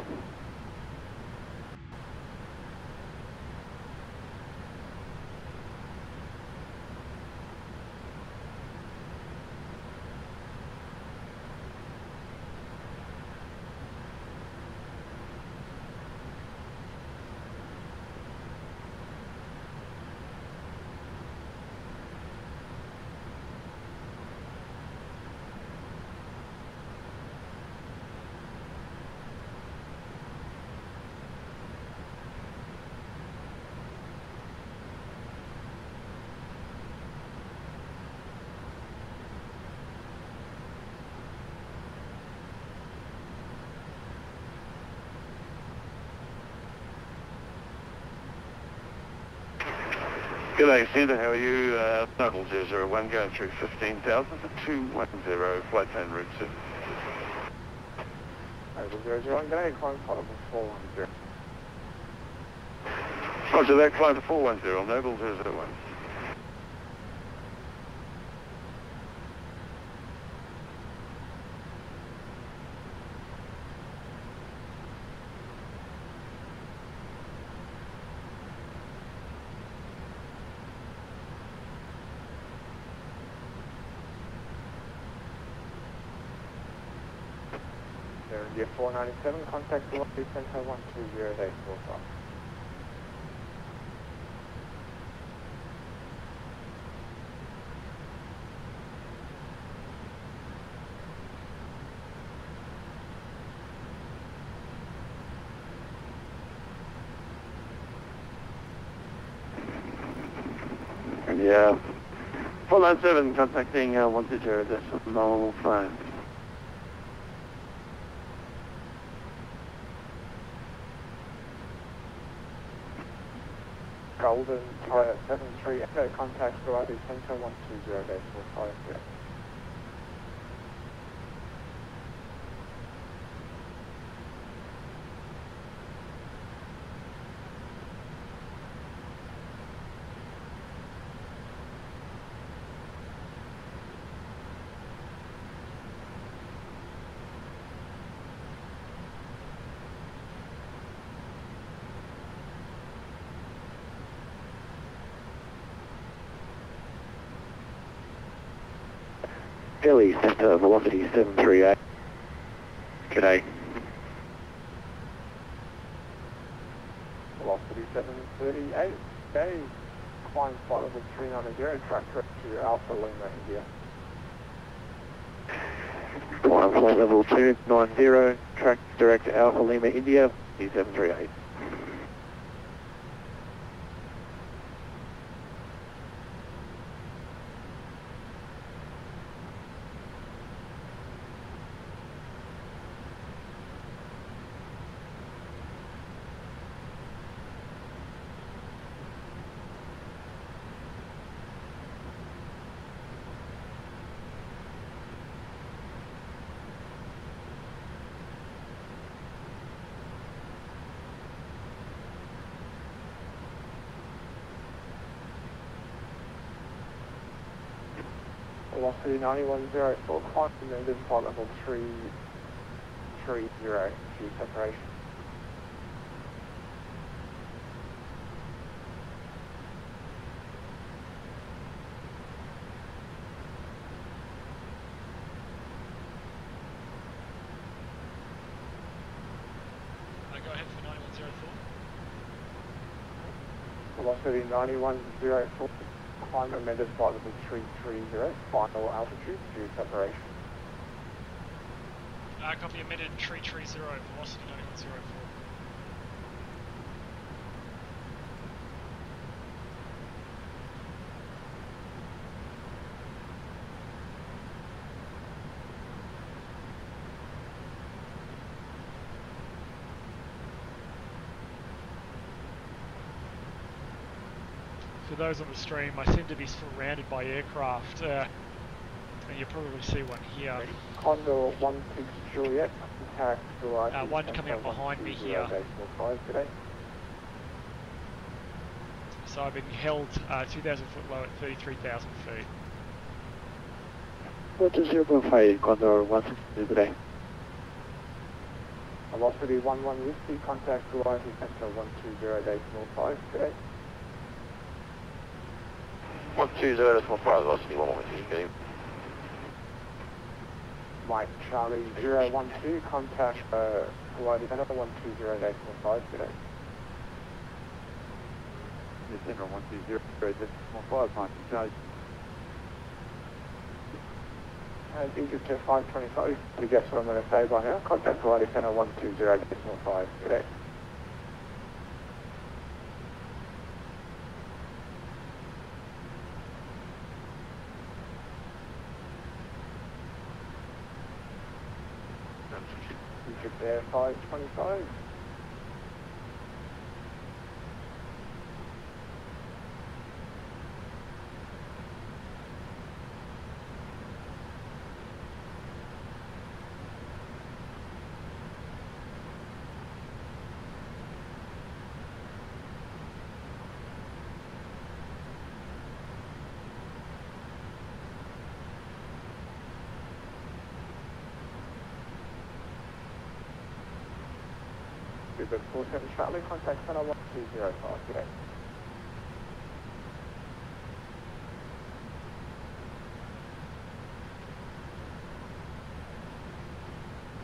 G'day, Centre, how are you? Noble 001 going through 15,000 to 210, flight plan route 2. Noble 001, g'day, climb flight level 410. Roger that, climb to 410, Noble 001. India 497, contact Livery Center 120, base 45. Yeah. 497, contacting 120, that's normal 5. Golden Toyota 73 Echo, contact Livery Center 120, base 45. Philly, Centre, velocity 738. G'day. Velocity 738, okay. Climb flight level 390, track direct to Alpha Lima, India. Climb flight level 290, track direct to Alpha Lima, India, 738. Velocity 9104, climb recommended flight level 330, due separation. Go ahead for 9104. Velocity 9104, climb recommended flight level 330, final altitude, due separation. Copy amended 330, velocity 9104. For those on the stream, I seem to be surrounded by aircraft, and you probably see one here. Condor 16 Juliet, contact one coming up behind me here. So I've been held 2,000 foot low at 33,000 feet. What is 0.5, Condor 160 today? Velocity 11 Whiskey, contact Horizon Center 120.5 today. 120.5, velocity 11 Whiskey, game. Mike Charlie 012, contact Hawaii Center 120.5 today. Center 120.5, Mike Charlie. And Egypt 525, you guess what I'm going to say by now. Contact Hawaii Center 120.5 today. Egypt Air 525. Big 47 Charlie, contact center 1205 today.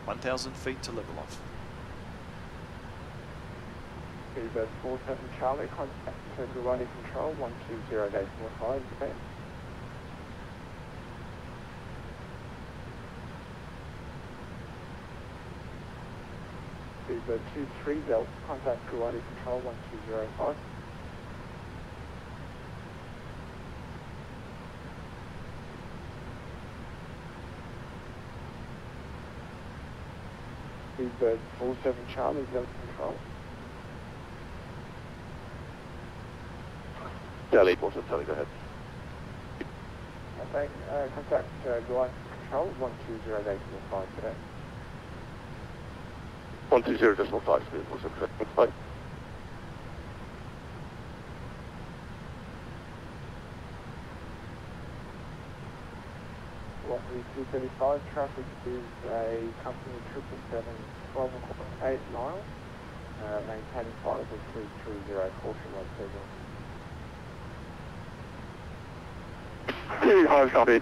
$1,000 feet to level off. Big 47 Charlie, contact Guarani Control 120.5 today. Big 23 Belt, contact Guarani Control 1205. Big Bird 47 Charlie, Belt Control. Charlie, 47 Charlie, go ahead. Okay, contact Guarani Control 120.5 today. 120.5, speed 47.5. Velocity 235, traffic is a company 777, 12 8 miles, maintaining flight level 330, caution low signal. 35, copy.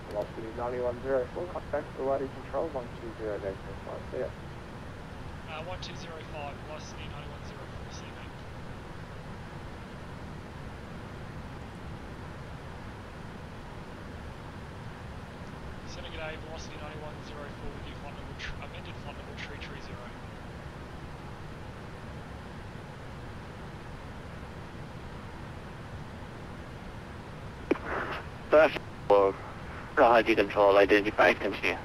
Velocity 9104, contact Guarani Control 120.5, see ya. 1205, velocity 9104, see you mate. Center g'day, velocity 9104 with your flight level, amended flight level 330. That's for Reshade control, identify continue.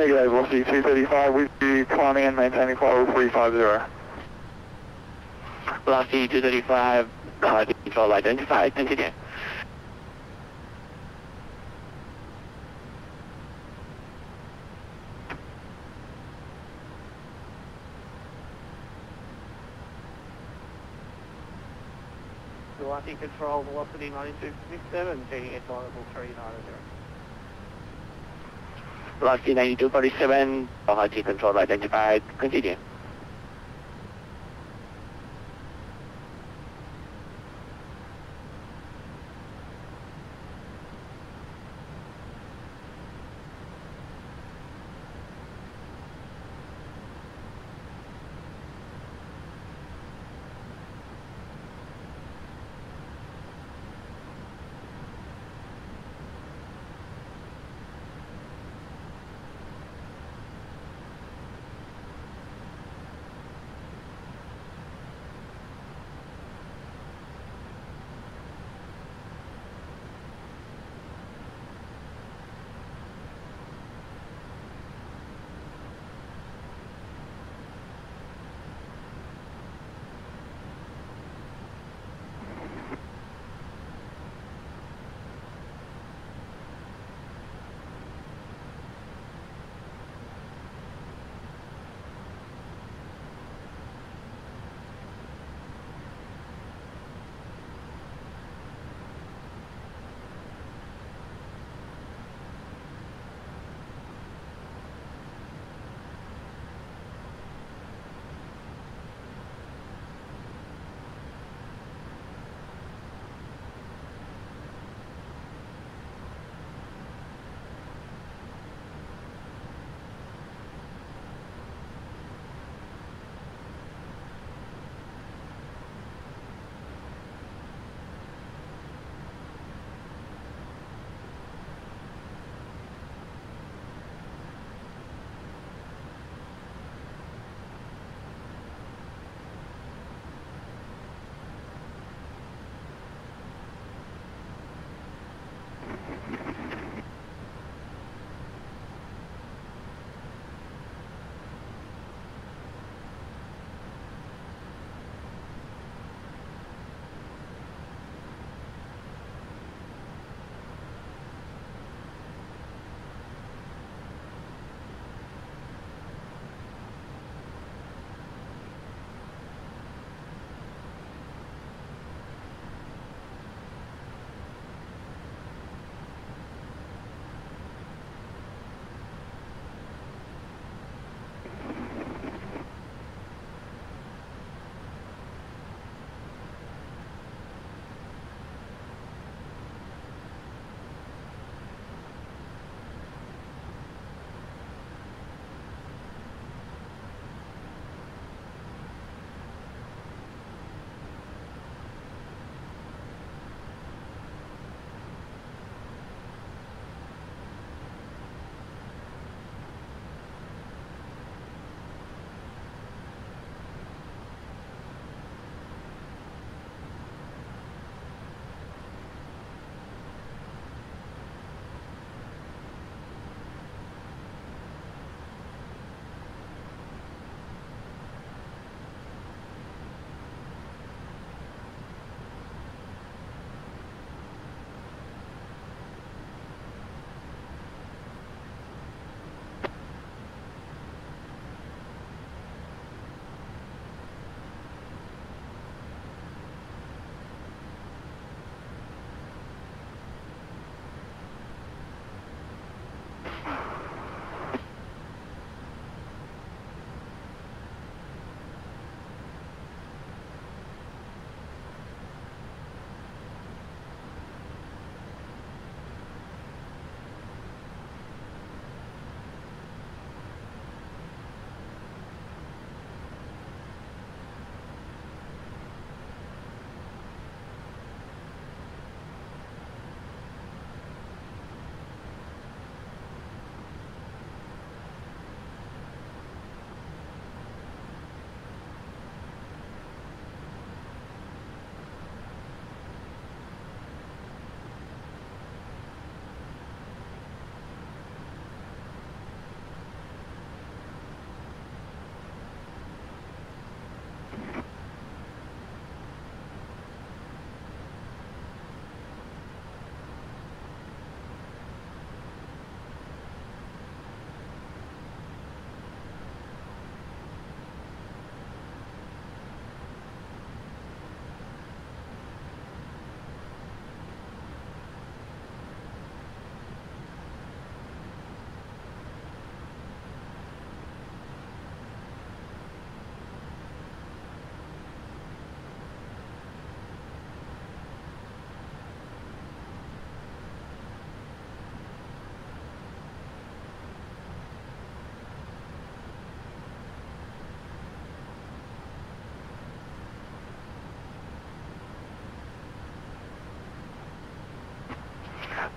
Negative, velocity 235, with you climbing and maintaining flight level 350. Velocity 235, control identified, continue. Velocity control, velocity 92.67, GTX level 390. Velocity 92.47, velocity control identified, continue.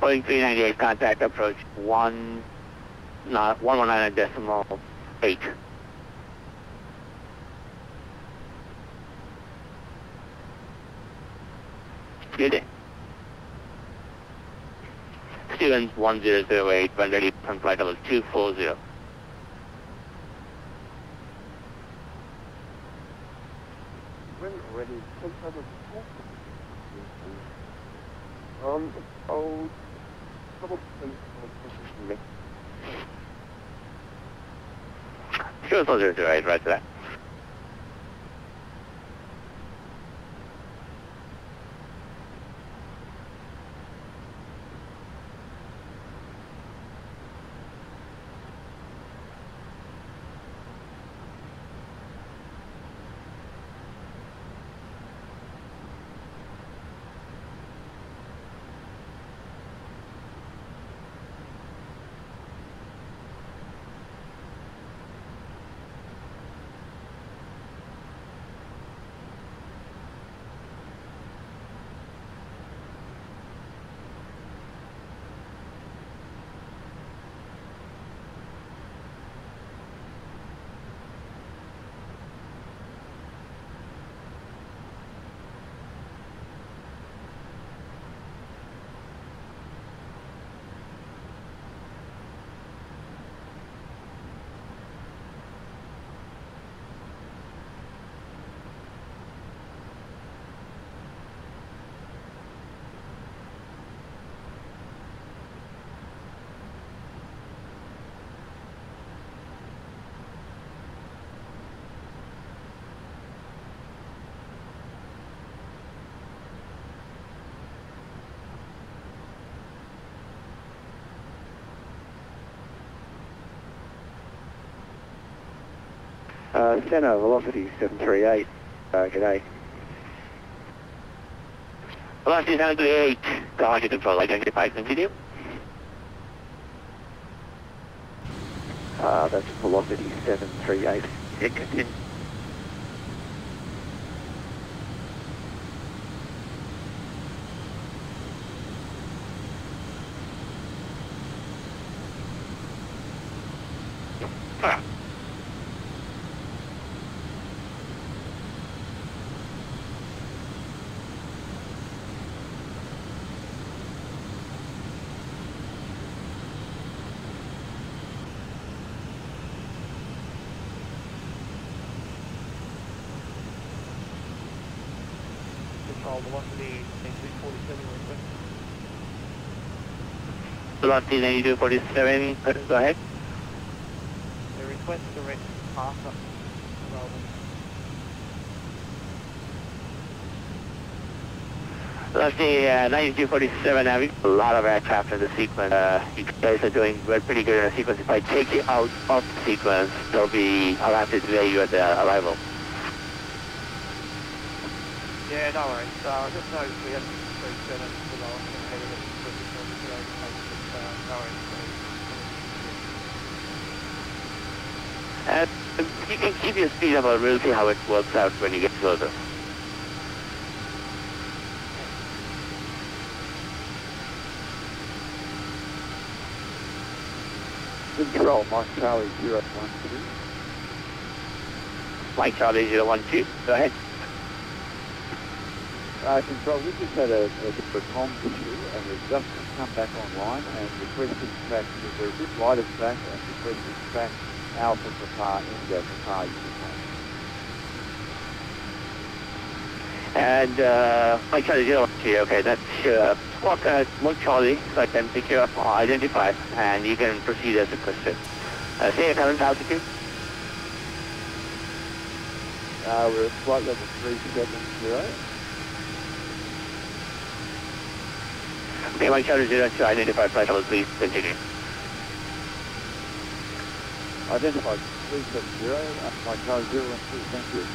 Boeing 398 contact approach 119.8. Good day. Stevens 1008, when ready from flight level 240. When ready, take over. Sure, 008, right to that. Center, velocity 738, g'day. Velocity 738, Galaxy Control, identify, continue. That's velocity 738. Yeah, continue. Control velocity 9247 request. Velocity 9247, go ahead. The request direct passer. Velocity 9247, now we have a lot of aircraft in the sequence. You guys are doing pretty good in the sequence. If I take you out of the sequence, I'll have to delay you at the arrival. Yeah, no worries. Just notice we had 37 below us ahead of it. No worries. You can keep your speed up, we'll see how it works out when you get closer. Control, Mike Charlie 012. Mike Charlie 012, go ahead. Control, we just had a bit of a comms issue and we've just come back online and requesting track, we're a bit light of track and requesting track Alpha for par, India for par uniform. And Mike Charlie 012, okay, that's Mike Charlie, so I can pick you up or identify and you can proceed as requested. Say your current altitude. We're at flight level 370. Okay, Mike Charlie 02, identified flight level, please continue. Identified 370, Mike Charlie 012, thank you.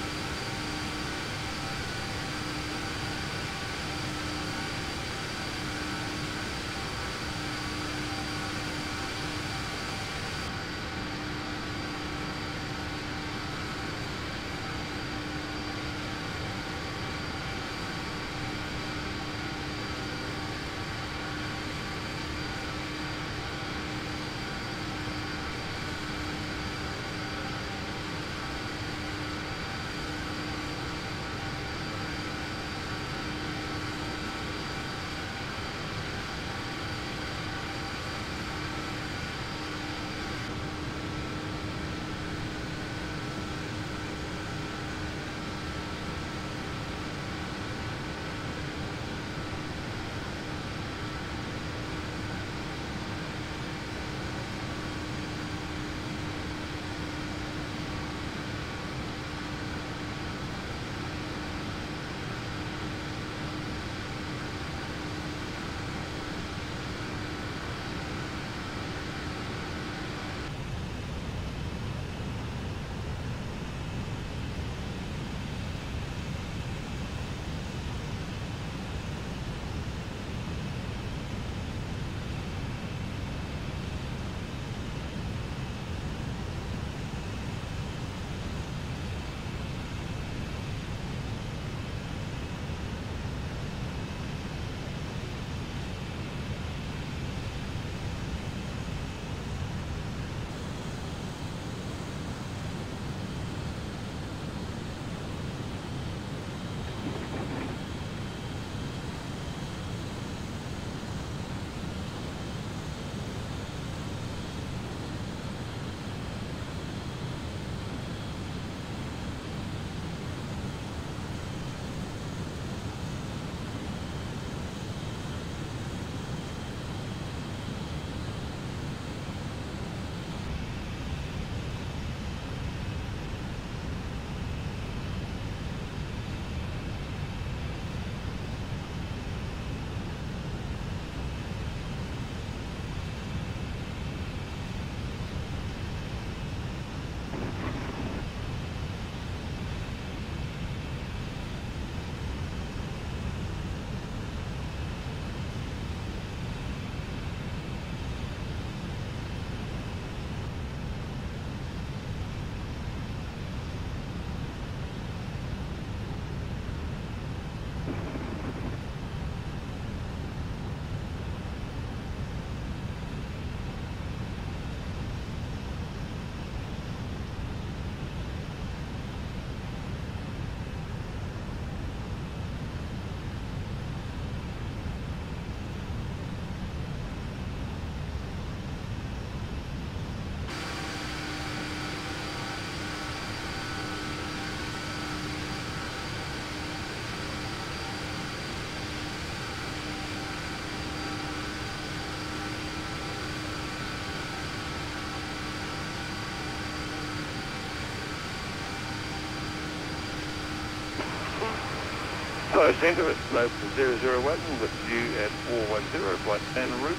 Hello, Centre, it's local 001 with you at 410, flight plan en route.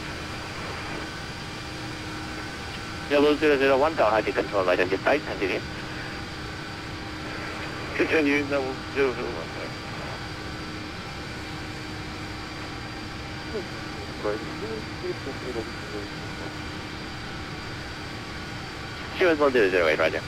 Level 001, Tawhati control identified, continue. Continue, level 001, sir. She was 1008, roger.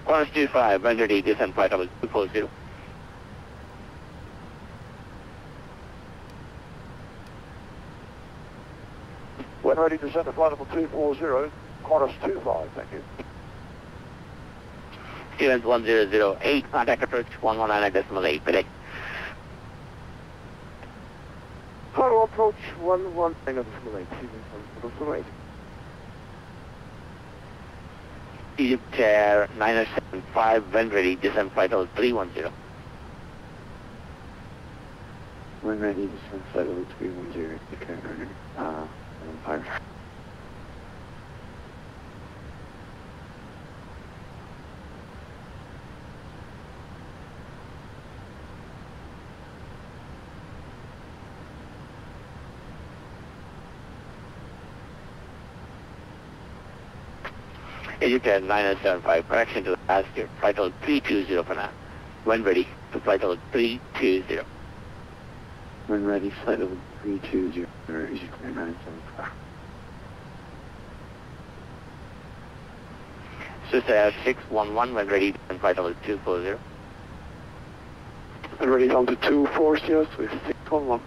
Quality 25, run ready, descent flight level 240. When ready to send a flight level 240, Qantas 25, thank you. Stevens 1008, contact approach 119.8, FedEx. Total approach 119.8, Stevens 108. Egypt Chair 9075, when ready, descent flight level 310. When ready, descent flight level 310, okay, Empire. Egypt Chair 9075, correction to the passenger, flight level 320 for now. When ready, to flight level 320. When ready, flight level 320, Egypt Air 975. Swiss Air 611, when ready, and flight level 240. When ready, down to 240, Swiss 611.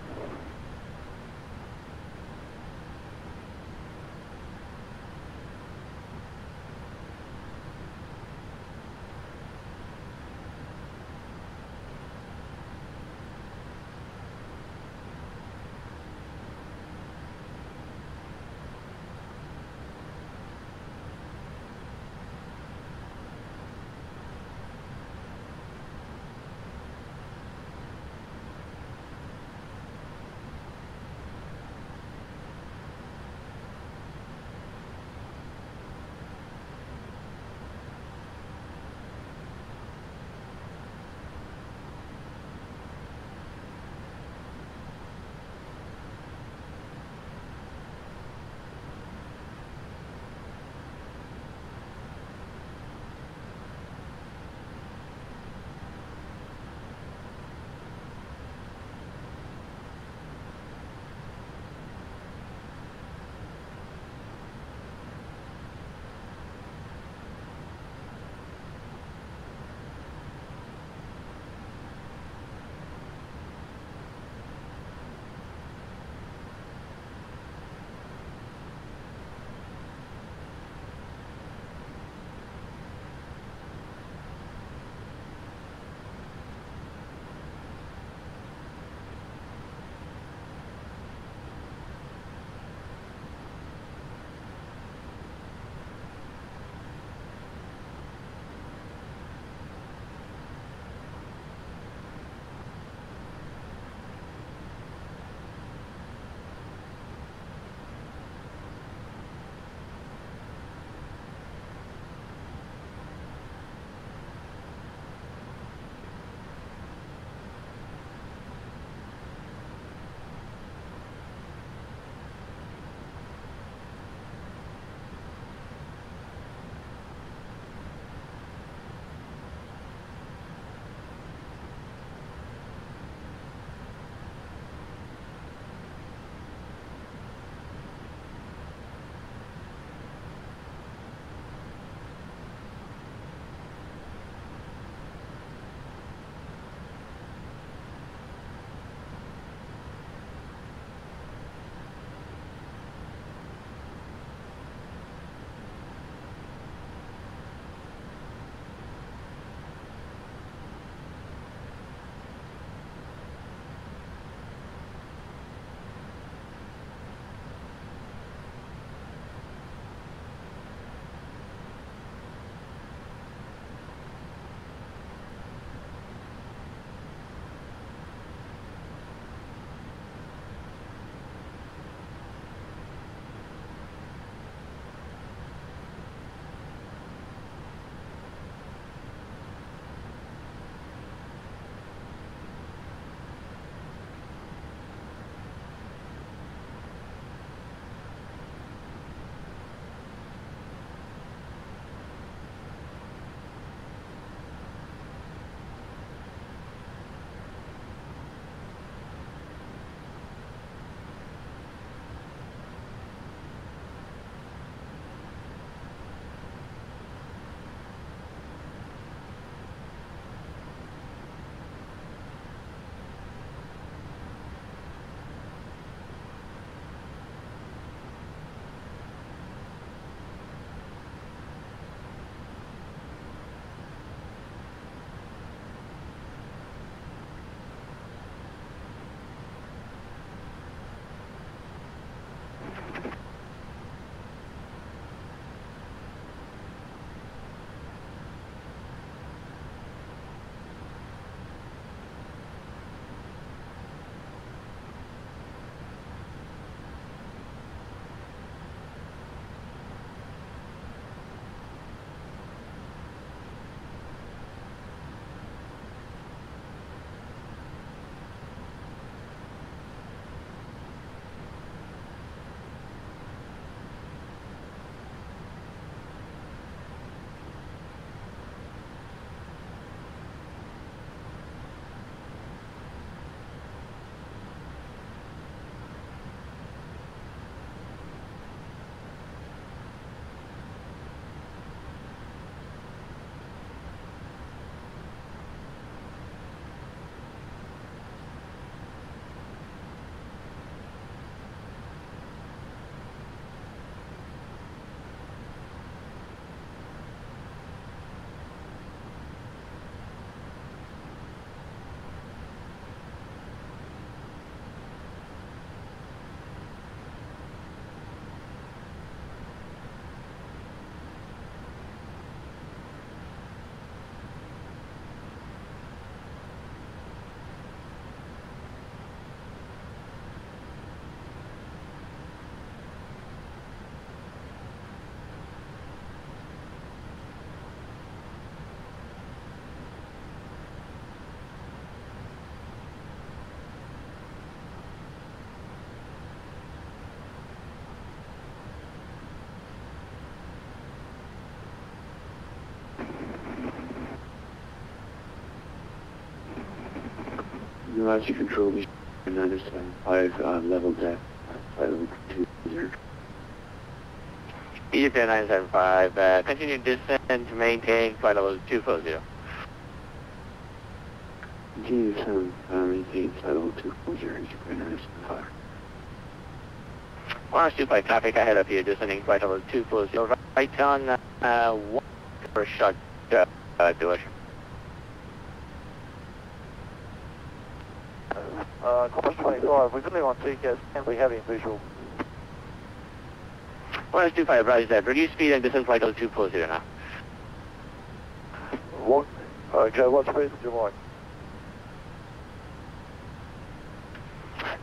Launch control, 975, level depth, flight level 20. Egypt 975, continue descent to maintain flight level 240. Continue descent, maintain flight level 240, Egypt 975. 125 traffic ahead of you, descending flight level 240, right on 1 for a short duration. Course 25, we're going on TOPCAT, and we have visual. 125, rise that. Reduce speed and descend flight level 240 now. What? Okay, what speed would you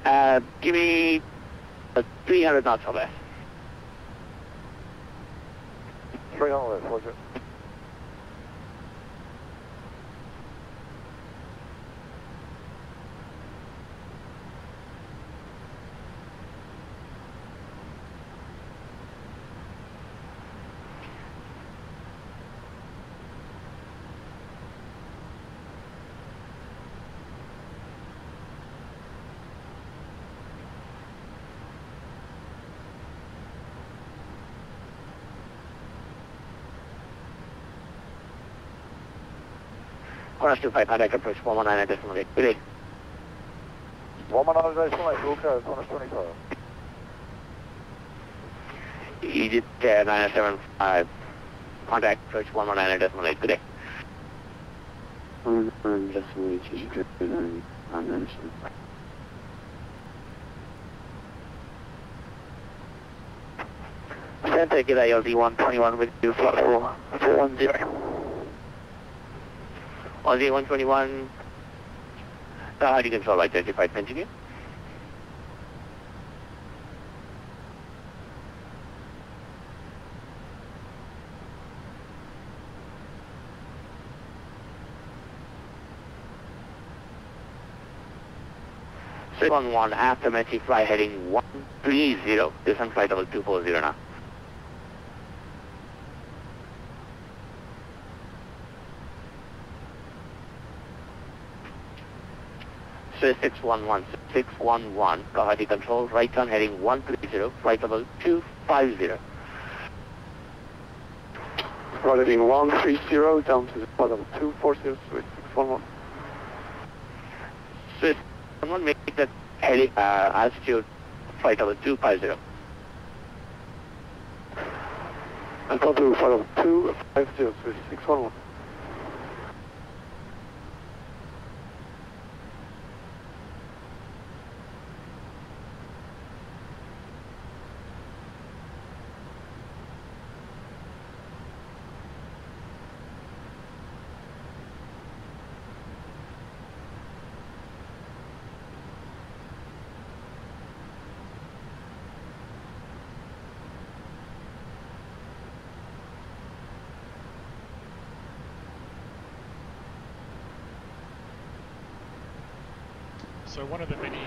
like? Give me 300 knots or less. 300 left, roger. Chorus 25, contact approach 119.8. Good day. 119.8, full code, Chorus 25. Egypt 975, contact approach 119.8. Good day. 119.8, Egypt 975. Saitek, get ALD 121 with you, flight 410. On the 121, Sahari control identified, continue. Second one, aftermath fly heading 130, descent flight level 240 now. So 611, Kahati control, right turn heading 130, flight level 250. Right heading 130, down to the flight level 240, Swiss 611. Swiss 611, make that heading, altitude, flight level 250. And go to flight level 250, Swiss 611. So one of the many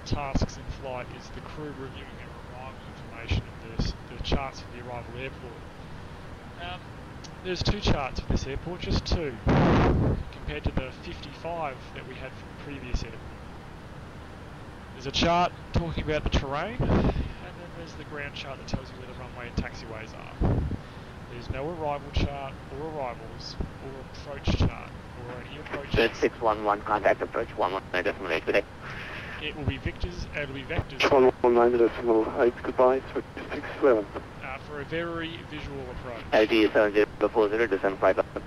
tasks in flight is the crew reviewing their arrival information and the charts of the arrival airport. There's two charts for this airport, just two, compared to the 55 that we had from the previous airport. There's a chart talking about the terrain, and then there's the ground chart that tells you where the runway and taxiways are. There's no arrival chart, or arrivals, or approach chart, or any approach. Swiss 611, contact approach 119.8, good day. It will be vectors, 119.8, goodbye, Swiss 611. For a very visual approach. LT 7040, descend flight level.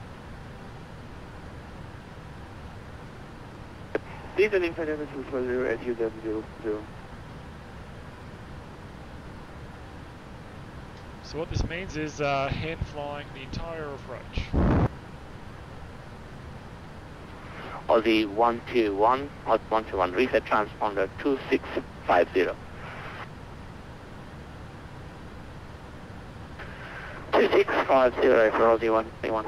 These are information for you at UW0. So what this means is hand flying the entire approach. Aussie 121, Aussie 121, reset transponder 2650. 2650 for Aussie 121.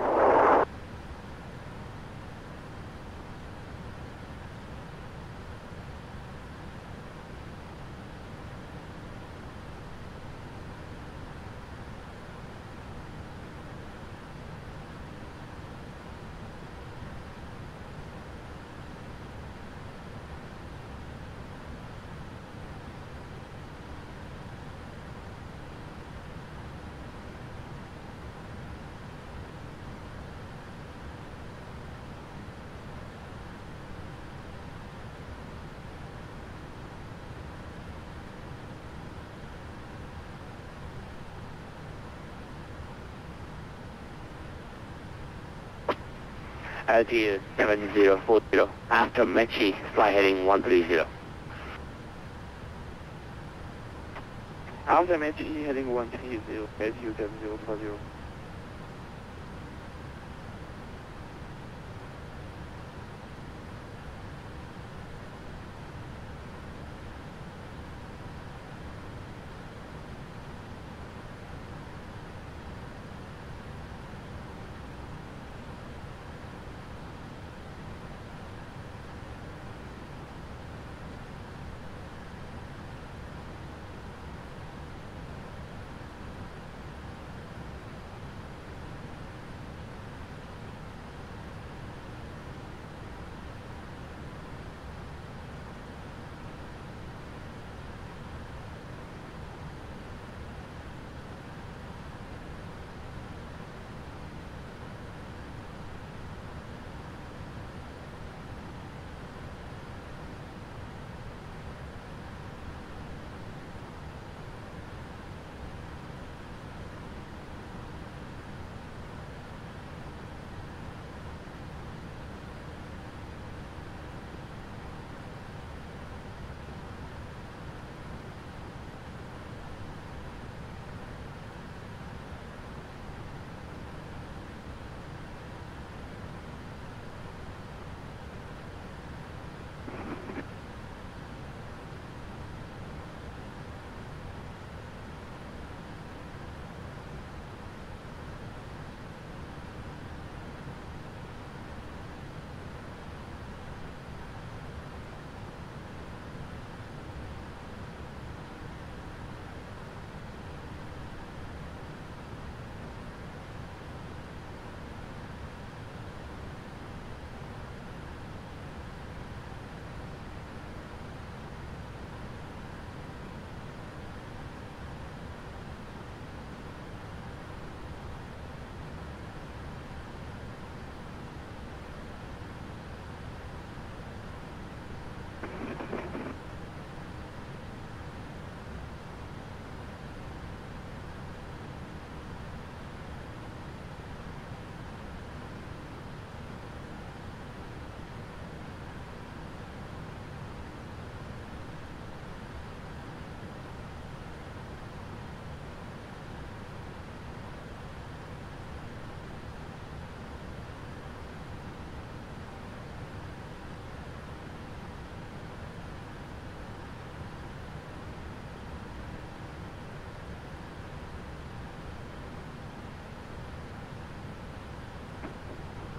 altitude 7040. After Mechi, fly heading 130. After Mechi, heading 130, altitude 7040.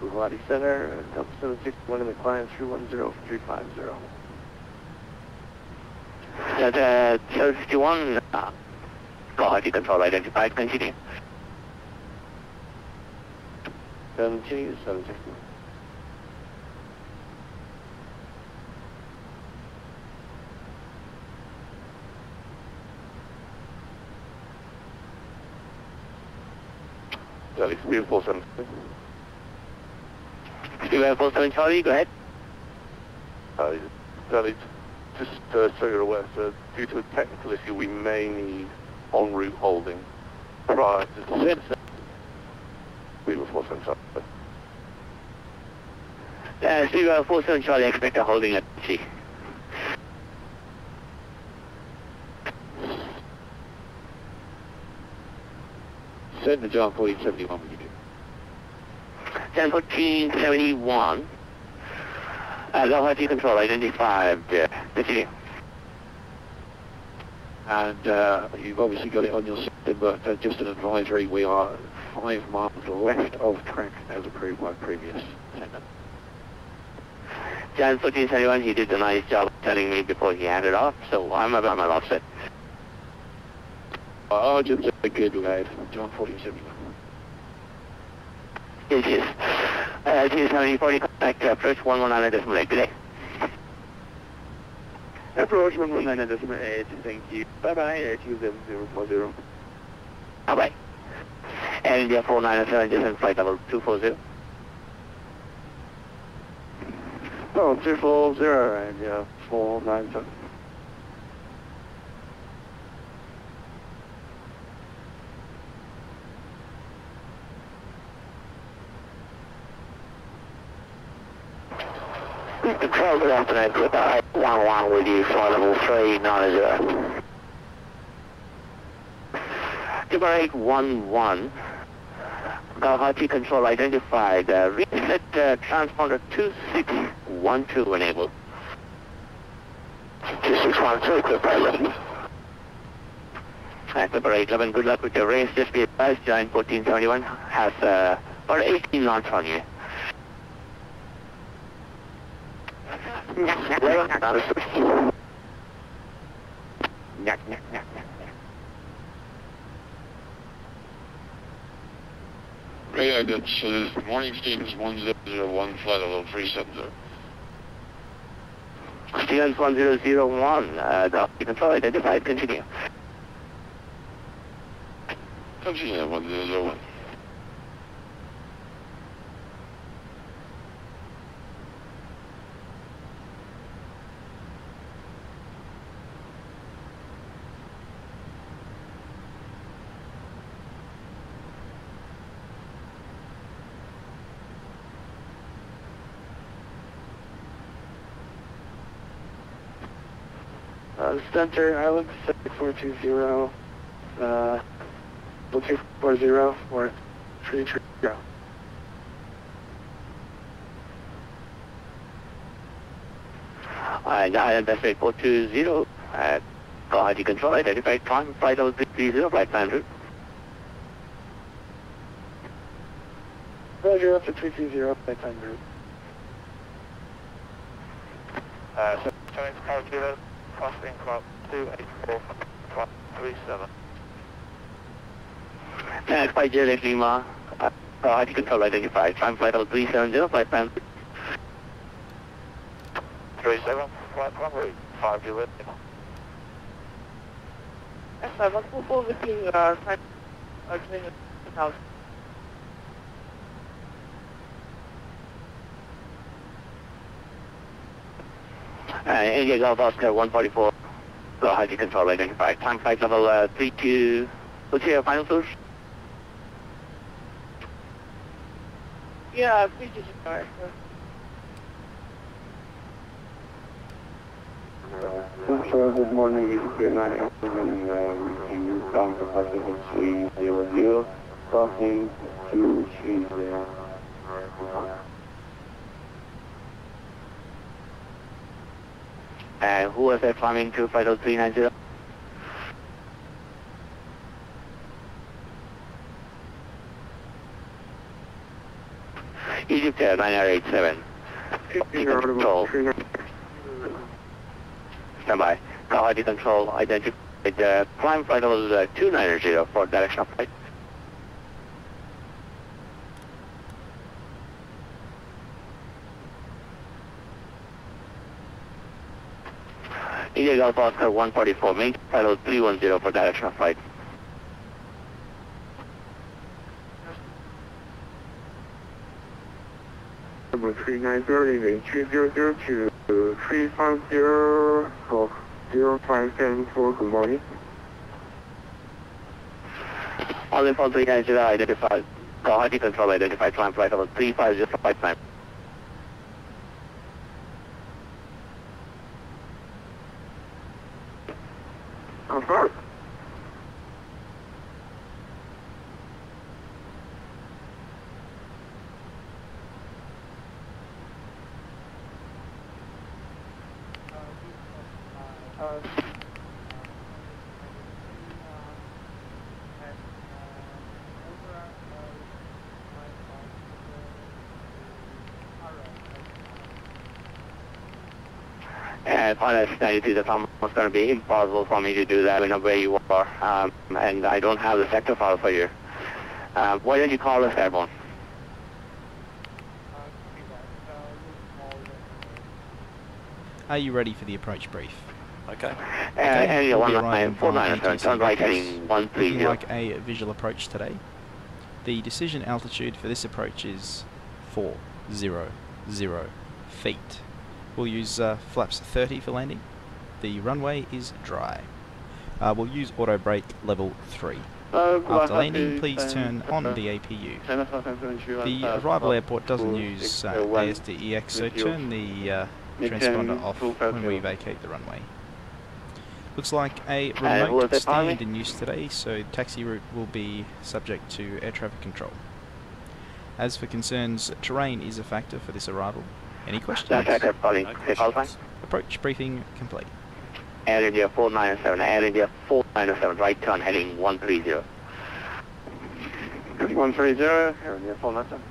Bugatti Center, Delta 761 in the climb 310350. Delta 761, quality control identified, continue. Continue, 761. Delhi, Speed 47. Speedway 47 Charlie, go ahead. Delhi, just so you're aware, sir, due to a technical issue, we may need en route holding prior to the Speed 47 Charlie. Speedway 47 Charlie, expect a holding at C. Send the John 1471 when you do. 101471. Low height control identified. Continue. And you've obviously got it on your system, but just an advisory, we are 5 miles left of track as approved by previous attendant. John 1471, he did a nice job telling me before he handed off, so I'm about my offset. Oh, just a good lad, John 1471. Yes, yes. 7040, contact approach 119.8, good day. Approach 119.8, thank you. Bye-bye, 27040. Bye-bye. And India 497, descent flight level 240. Oh, 240, and 497. Control, good afternoon. Goodbye. 11 with you, flight level 390. Number 811. Hottie control identified. Reset transponder 2612 enabled. 2612, clear for 11. Number 811, good luck with your race. Just be advised, giant 1471 has about 18 knots on you. Radar, that's morning Stevens 1001, flight level 370. Stevens 1001, the control identified, continue. Continue 1001. Center Island 7420, 240 for 330. Island Pacific 420, go ahead, you control identified time, flight level 330, flight plan route. Roger, up to 330, flight plan route. So, Chinese Power Kilo, crossing clock 284.37. Flight Jet Lima, go ahead, you control identified time, flight level 370, flight plan route. 37, flight runway 5 Juliet. S7, 144 lifting, time, opening the house. India Golf Oscar 144, go ahead, you control identified time, flight level 32, what's your final source? Yeah, please just ignore it. Good morning, this is Good night, and down to Pacific 300, crossing 230. Who was that climbing to flight level 390? Egypt Air 9987. Control. Stand by. Quality control identified climb flight level 290 for direction of flight. India Golf Oscar 144, main flight level 310 for direction of flight. Number 390, 3002 to 350 for 0574, good morning. All info 390 identified, quality control identified, climb flight level 350 for flight time. Confirm. And honestly, it's almost going to be impossible for me to do that in where you are, and I don't have the sector file for you. Why don't you call us airborne? Are you ready for the approach brief? Okay. Area we'll be 19497, turn right heading 130. Looking like a visual approach today. The decision altitude for this approach is 400 feet. We'll use flaps 30 for landing. The runway is dry. We'll use auto brake level 3. After landing, please turn on the APU. The arrival airport doesn't use ASDEX, so turn the transponder off when we vacate the runway. Looks like a remote stand in use today, so taxi route will be subject to air traffic control. As for concerns, terrain is a factor for this arrival. Any questions? Approach briefing complete. Air India 497, Air India 497, right turn heading 130. 130, Air India 497.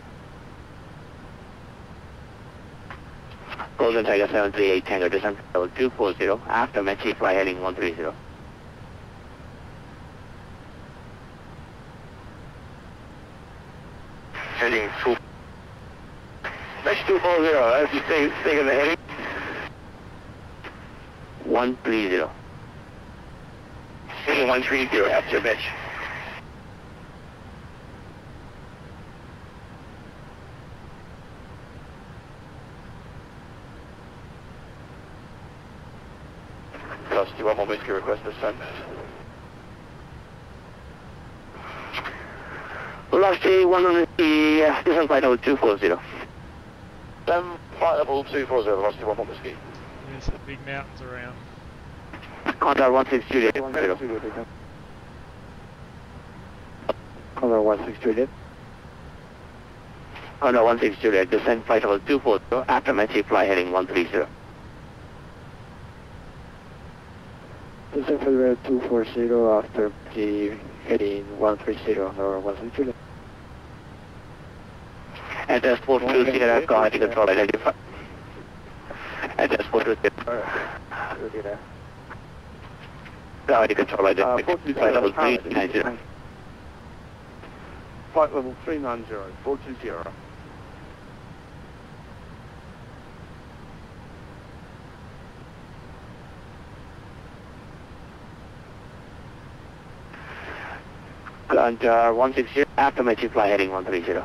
Golden Tiger 738 Tango, descent level 240, after Mechi, fly heading 130. Heading 2. Mechi 240, as you stay in the heading. 130. Heading 130 after Mechi. Velocity 1 more whiskey request descent. Velocity 1 descent flight level 240. Then flight level 240, velocity 1 more whiskey. There's some big mountains around. Contact 16 Juliet. Contact 16 Juliet. Contact 16 Juliet, descent flight level 240, after Mechi, fly heading 130. Descent flight level 240 after the heading 130 or 16 Juliet. Address 420, quality control identified. Address 420. Quality control identified. Flight level 390. Flight level 390, 420. Launch 160, after Mechi, fly heading 130.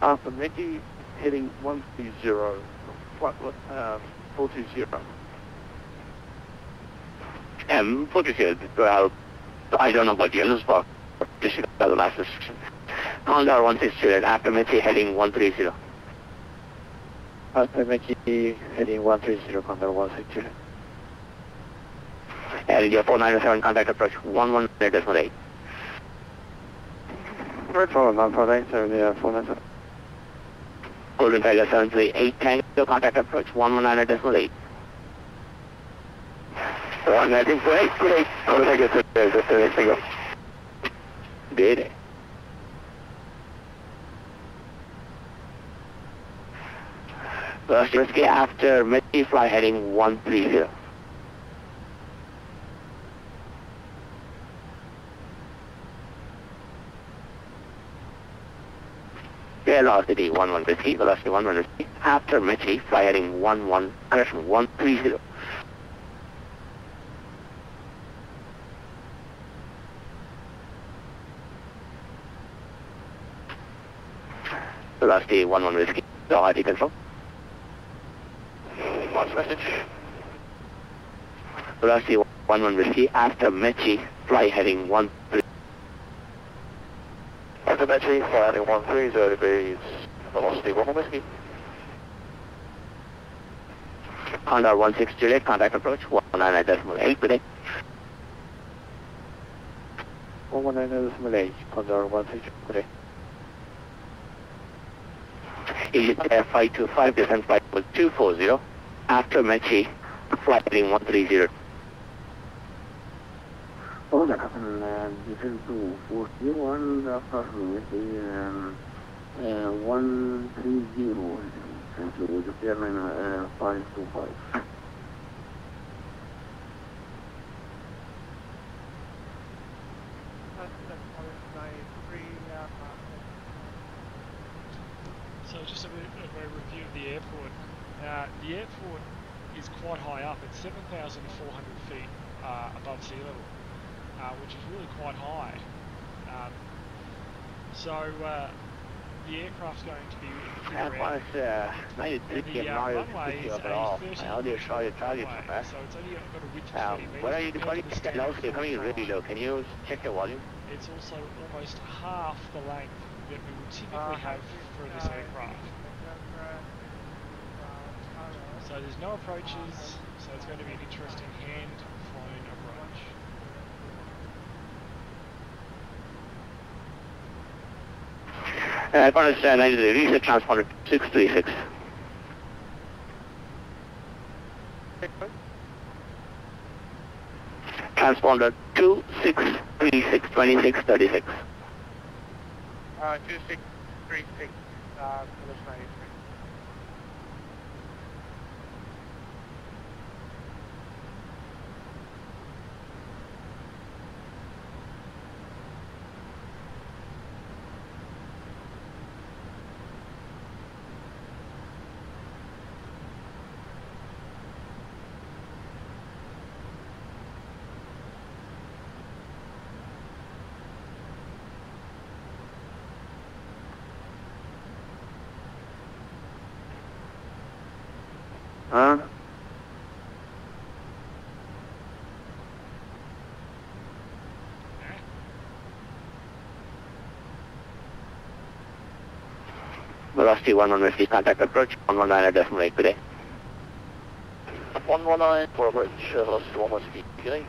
After Mechi, heading 130, flight 420. 420, well, I don't know about the others, but this is the last description. Condor 160, after Mechi, heading 130. After Mechi, heading 130, Condor 160. Air India 497, contact approach 119.8. Red 419.8, Air India 497. Golden Tiger 738 Tango, contact approach 119.8. 119.8, great. Golden Tiger 738 Tango. Good. First risky after Mechi, fly heading 130. Velocity 11 risky, velocity 11 risky, after Mechi, fly heading 130. Velocity 11 risky, quality control. Watch message. Velocity 11 risky, after Mechi, fly heading 130. After Mechi, fly heading 130 degrees, velocity 1 more whiskey. Condor 16 Juliet, contact approach 119.8 today. 119.8, Condor 160 today. Egypt Air 525, descent flight was 240, after Mechi, flight heading 130. Oh, that happened, descent to 41, after Mechi, 130, and so the airline 525. So just a bit of a review of the airport. The airport is quite high up. It's 7,400 feet above sea level, which is really quite high. So the aircraft's going to be That was 93 miles at all. How do you show your target from that? So it's only got a width of 30 metres. Where are you departing? No, you're coming in really low. Can you check your volume? It's also almost half the length that we would typically have for this aircraft. So there's no approaches, so it's going to be an interesting hand-flown approach. I understand 90 degrees, the transponder 636. Transponder 2636, 2636. 2636, Phyllis 93. Huh? Velocity 150, contact approach 119.8 today. 119 for approach, velocity 150, beginning.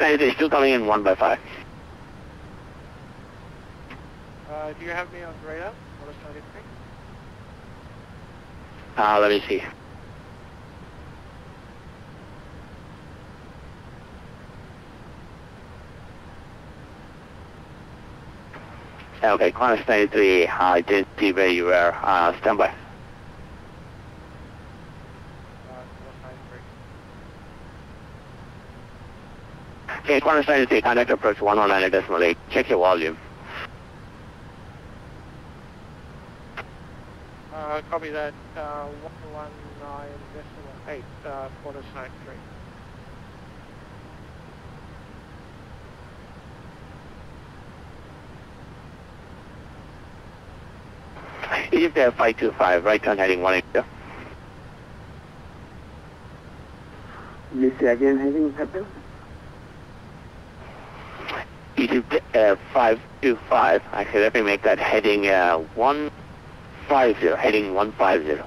Is still coming in 1 by 5. Do you have me on radar? Phyllis 93? Let me see. Okay, Qantas 93, I didn't see where you were. Stand by. Okay, Qantas 93, contact approach 119.8. Check your volume. Copy that, 119.8, Qantas 93. Egypt Air 525, right turn heading 180. Please say again heading, Captain. Egypt Air 525, actually let me make that heading 150, heading 150.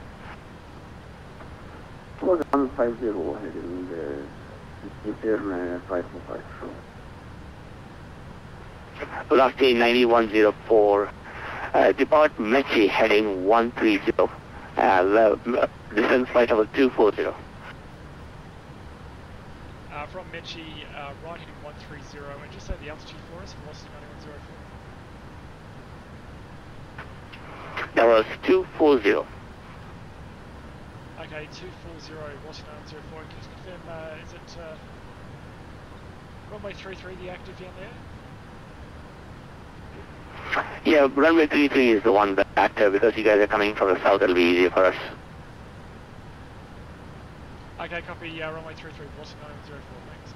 150 heading Egypt Air 525, sure. Velocity 9104. Depart Mechi heading 130. Descent flight level 240. From Mechi, right heading 130, and just say the altitude for us, velocity 9104. That was 240. Okay, 240, velocity 9104. Can you confirm, is it runway 33 the active down there? Yeah, runway 33 is the one that's active because you guys are coming from the south, it'll be easier for us. Okay, copy, runway 33, velocity 9104, thanks.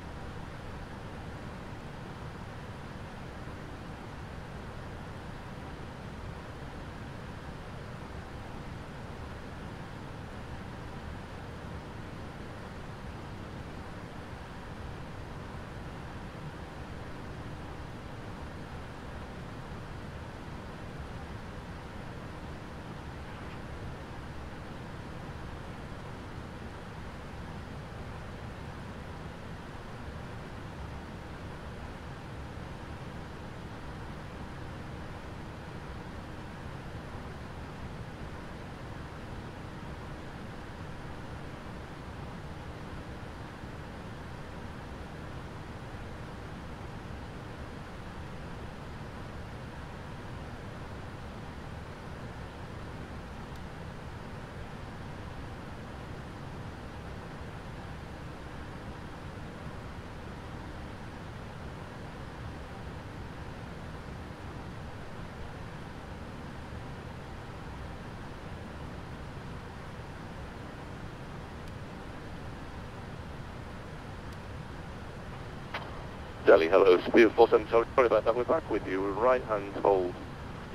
Delhi, hello, Speed 47 Charlie, sorry about that, we're back with you, right hand hold,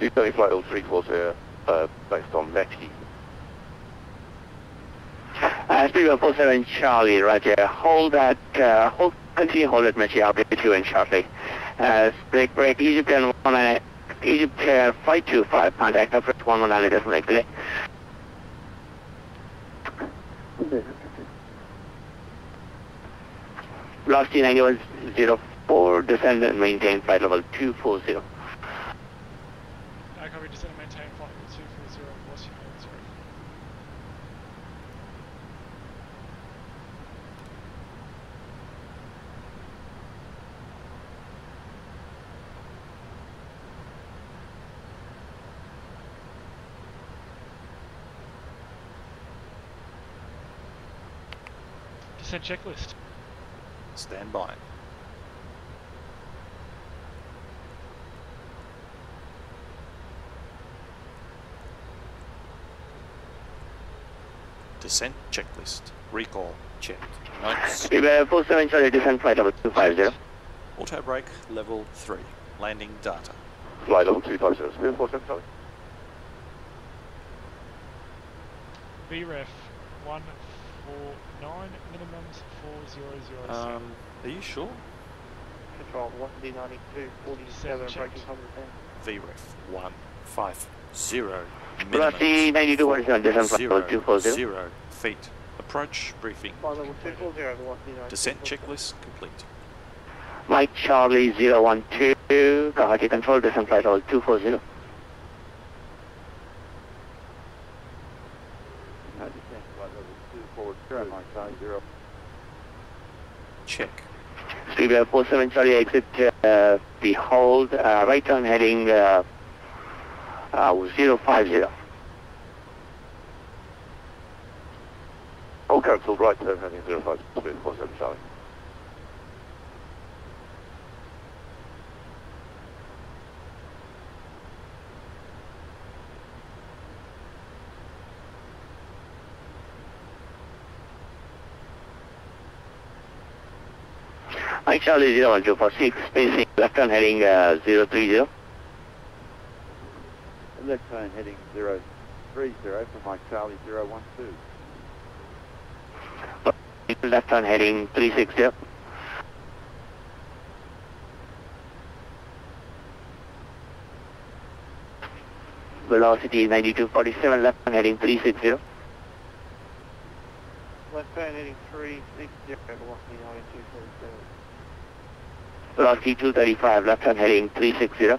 Delhi flight 0340, based on Meti. Speed 47 Charlie, roger, hold that, continue hold at Meti, I'll be with you in shortly. Break, Egypt and 198, Egypt flight 25, contact approach 119, doesn't make delay. Velocity 9104, descend and maintain flight level 240. Copy, descend and maintain flight level 240, velocity 90. Descent checklist. Stand by. Descent checklist. Recall checked. Notes. 47 Charlie, descent flight level 250. Auto brake level 3. Landing data. Flight level 250, Speed 47 Charlie. VREF 149, minimums 4006. Are you sure? Control, velocity 9247, braking 110. VREF 150. Velocity 9247, descent flight level 240. 0 feet. Approach briefing. Flight level 240, velocity 92. Descent checklist complete. Mike Charlie 012, Kahati control, descent flight level 240. Check. Speed 47 Charlie, exit the hold, right turn heading 050. All cancelled, right turn heading 05, Speed 47 Charlie. Mike Charlie 01246, spacing left turn heading 030. Left turn heading 030 for Mike Charlie 012. Left turn heading 360. Velocity 9247, left turn heading 360. Left turn heading 360, velocity 9247. Velocity 235, left turn heading 360.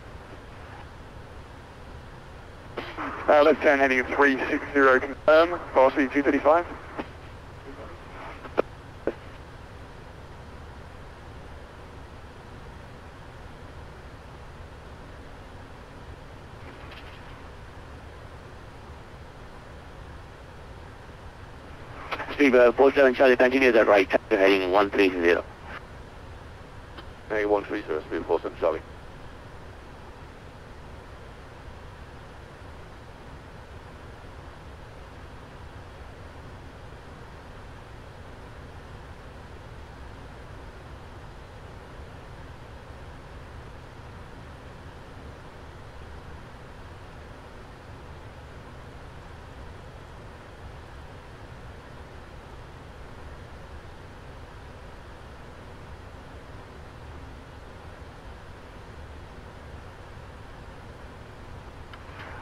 Left turn heading 360, confirm, velocity 235. Speed 47 Charlie, continue the right turn heading 130. Heading 130, Speed 47 Charlie.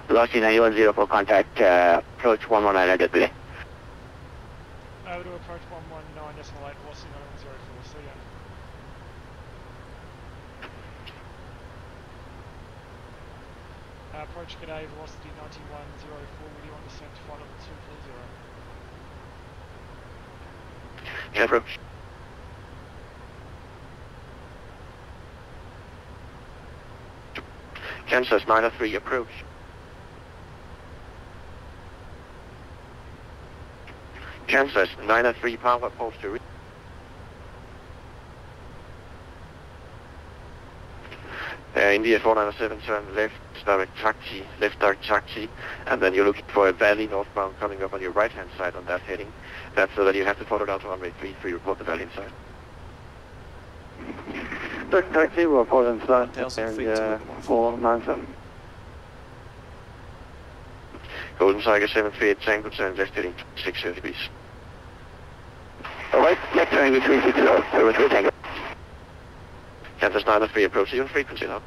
Velocity 9104, contact approach 119 at delay. Over to approach 119.8, velocity 9104, see ya. Approach G'day, velocity 9104, with you on descent to flight level 240. Yeah, approach. Kansas 903, approach. Kansas 903, power posture. India 497, turn left, direct taxi, and then you're looking for a valley northbound coming up on your right hand side on that heading. That's so that you have to follow down to runway 33, report the valley inside. Taxi, report and start 1,000 feet area 497. Golden Tiger 738 Tango, turn left heading 630 degrees. Alright, left turning with 360, 73 Tango. Kansas 903, approach your frequency now.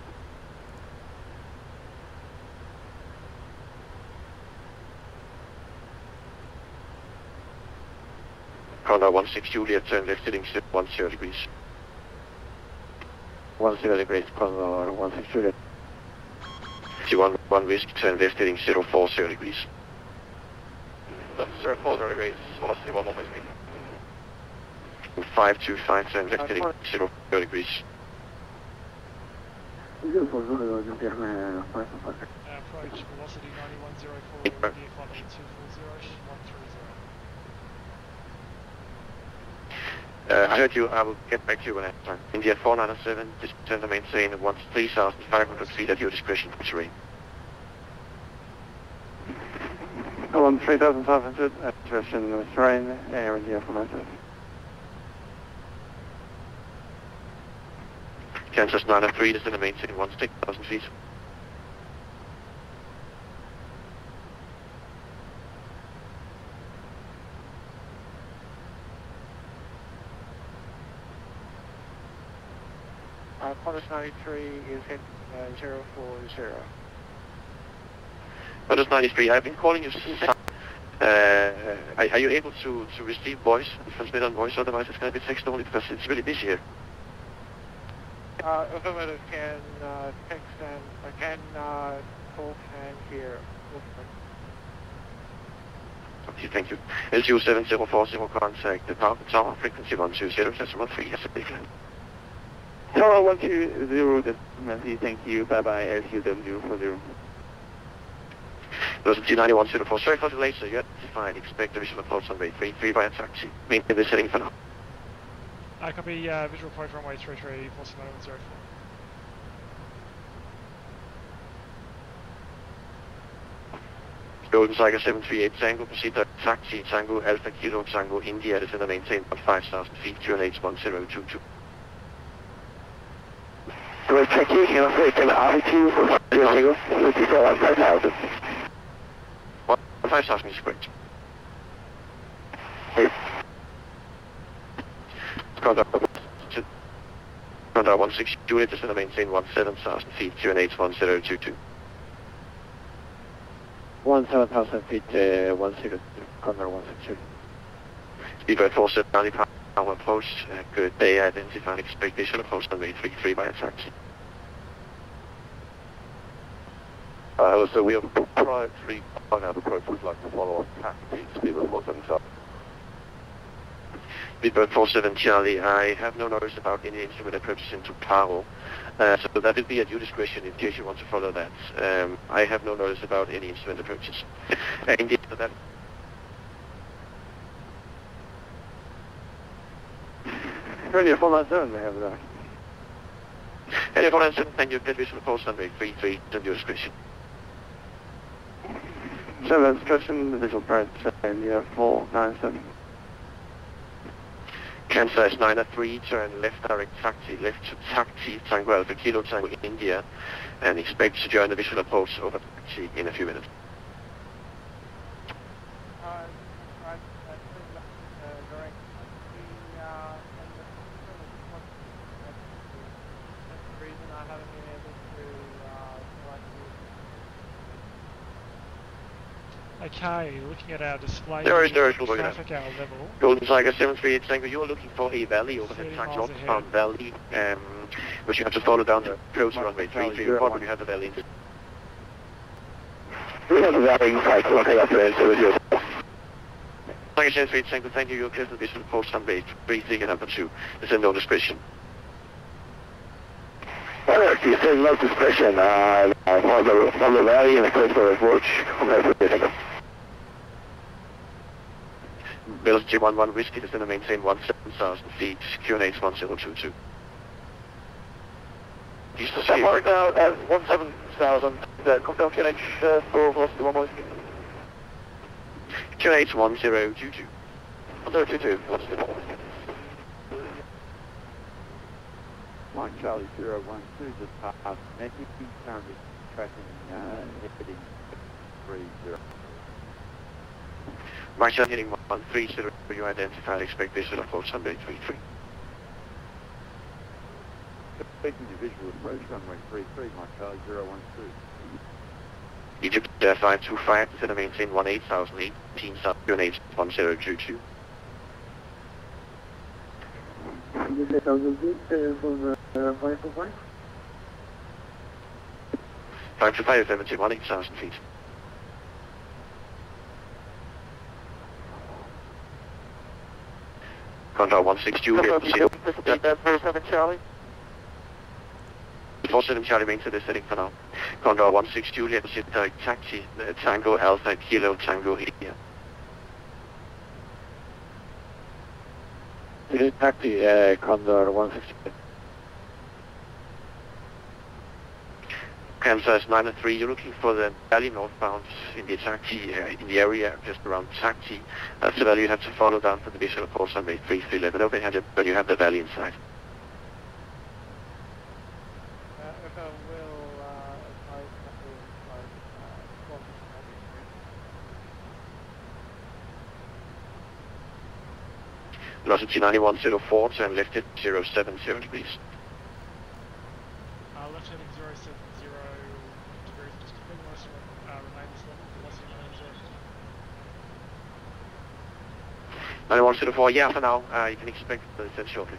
Condor 16 Juliet, turn left heading 10 degrees. 10 degrees, Condor 16 Juliet. 1 Whiskey, turn left heading 040 degrees. 040 degrees, velocity 1 more Whiskey. 525, turn left heading 0 degrees. Approach velocity 9104, India flight 240, 130. I heard you, I will get back to you when I have time. India 497, just turn to maintain 3,500 feet at your discretion for terrain. 3,500 at discretion of terrain, air India 497. Kansas 903, just turn to maintain 6,000 feet. Qantas 93 is hit 040. Qantas 93, I've been calling you since are you able to receive voice and transmit on voice? Otherwise it's going to be text only because it's really busy here. Affirmative, can text and can talk and hear. Okay, thank you. LTU 7040, contact the tower frequency 120, that's 13, yes, Tower 120, thank you, bye bye, LTW40. Those are G9104, sorry for the delay, sir, you had defined, expect the visual approach on runway 33 via taxi. Maintain this heading for now. I copy visual approach runway 33, forcing 9104. Golden Tiger 738 Tango, proceed to taxi Tango Alpha Kilo Tango India, descend and maintain about 5,000 feet, QNH 1022. Great, thank you. Can I take an RV2 for Tango? 5,000. 5,000 is correct. Condor 16 Juliet, descend and maintain 17,000 feet, QNH 1022. 17,000 feet, 10, Condor 162. Speedbird 4790 power approach, good day, identify and expect visual approach on runway 33 by a taxi. So we have a proprietary line-out approach we'd like to follow on taxi, Speedbird 477. Speedbird 47 Charlie, I have no notice about any instrument approaches into Paro, so that will be at your discretion in case you want to follow that. I have no notice about any instrument approaches. Indeed, that. Really, 497 we have that. And 497, thank you, get visual approach on runway 33 at your discretion. 7 discretion, visual approach, India 497. Kansas 903, turn left direct taxi, left to taxi, Tango Alpha Kilo Tango India, and expect to join the visual approach over taxi in a few minutes. Okay, looking at our display, traffic our level. Golden Tiger 738 Tango, you are looking for a valley over the taxi, Oxfam Valley, which you have to follow down the close runway 33 report when you have the valley. We have a valley inside, okay, that's it, so it's Tiger 738 Tango, thank you, your clear to visual approach runway 33 and number 2. Descend no discretion. Alright, you said no discretion, from the valley and the clear for approach, Bills G11 Whiskey, descend and maintain 17,000 feet, QNH 1022. East to sea. Mark now at 17,000, come down QNH for velocity 1 Whiskey. QNH 1022. 1022, velocity 1 Whiskey. Mike Charlie 012 just passed Netty, currently tracking heading 30. Mike Charlie heading 130, you identified expect visual approach Sunday 33. Expecting the visual approach runway 33, Mike Charlie 012. Egypt 525, center maintain 18,000, 18,000, 1022. This is 1,000 feet for the 525. 525, 71, 8,000 feet. Control 162, That's 47 Charlie. 47 Charlie main to the setting for now. Control 162, let's hit taxi, Tango Alpha, Kilo, Tango India. This is taxi, Condor 160. Kansas 903, you're looking for the valley northbound in the taxi, in the area just around taxi. That's the valley you have to follow down for the visual course on May 3311. Open when you have the valley inside. Velocity 9104, turn left at 070 degrees. Left heading 070 degrees, just keeping us remain this level, velocity 9104, yeah, for now, you can expect the descent shortly.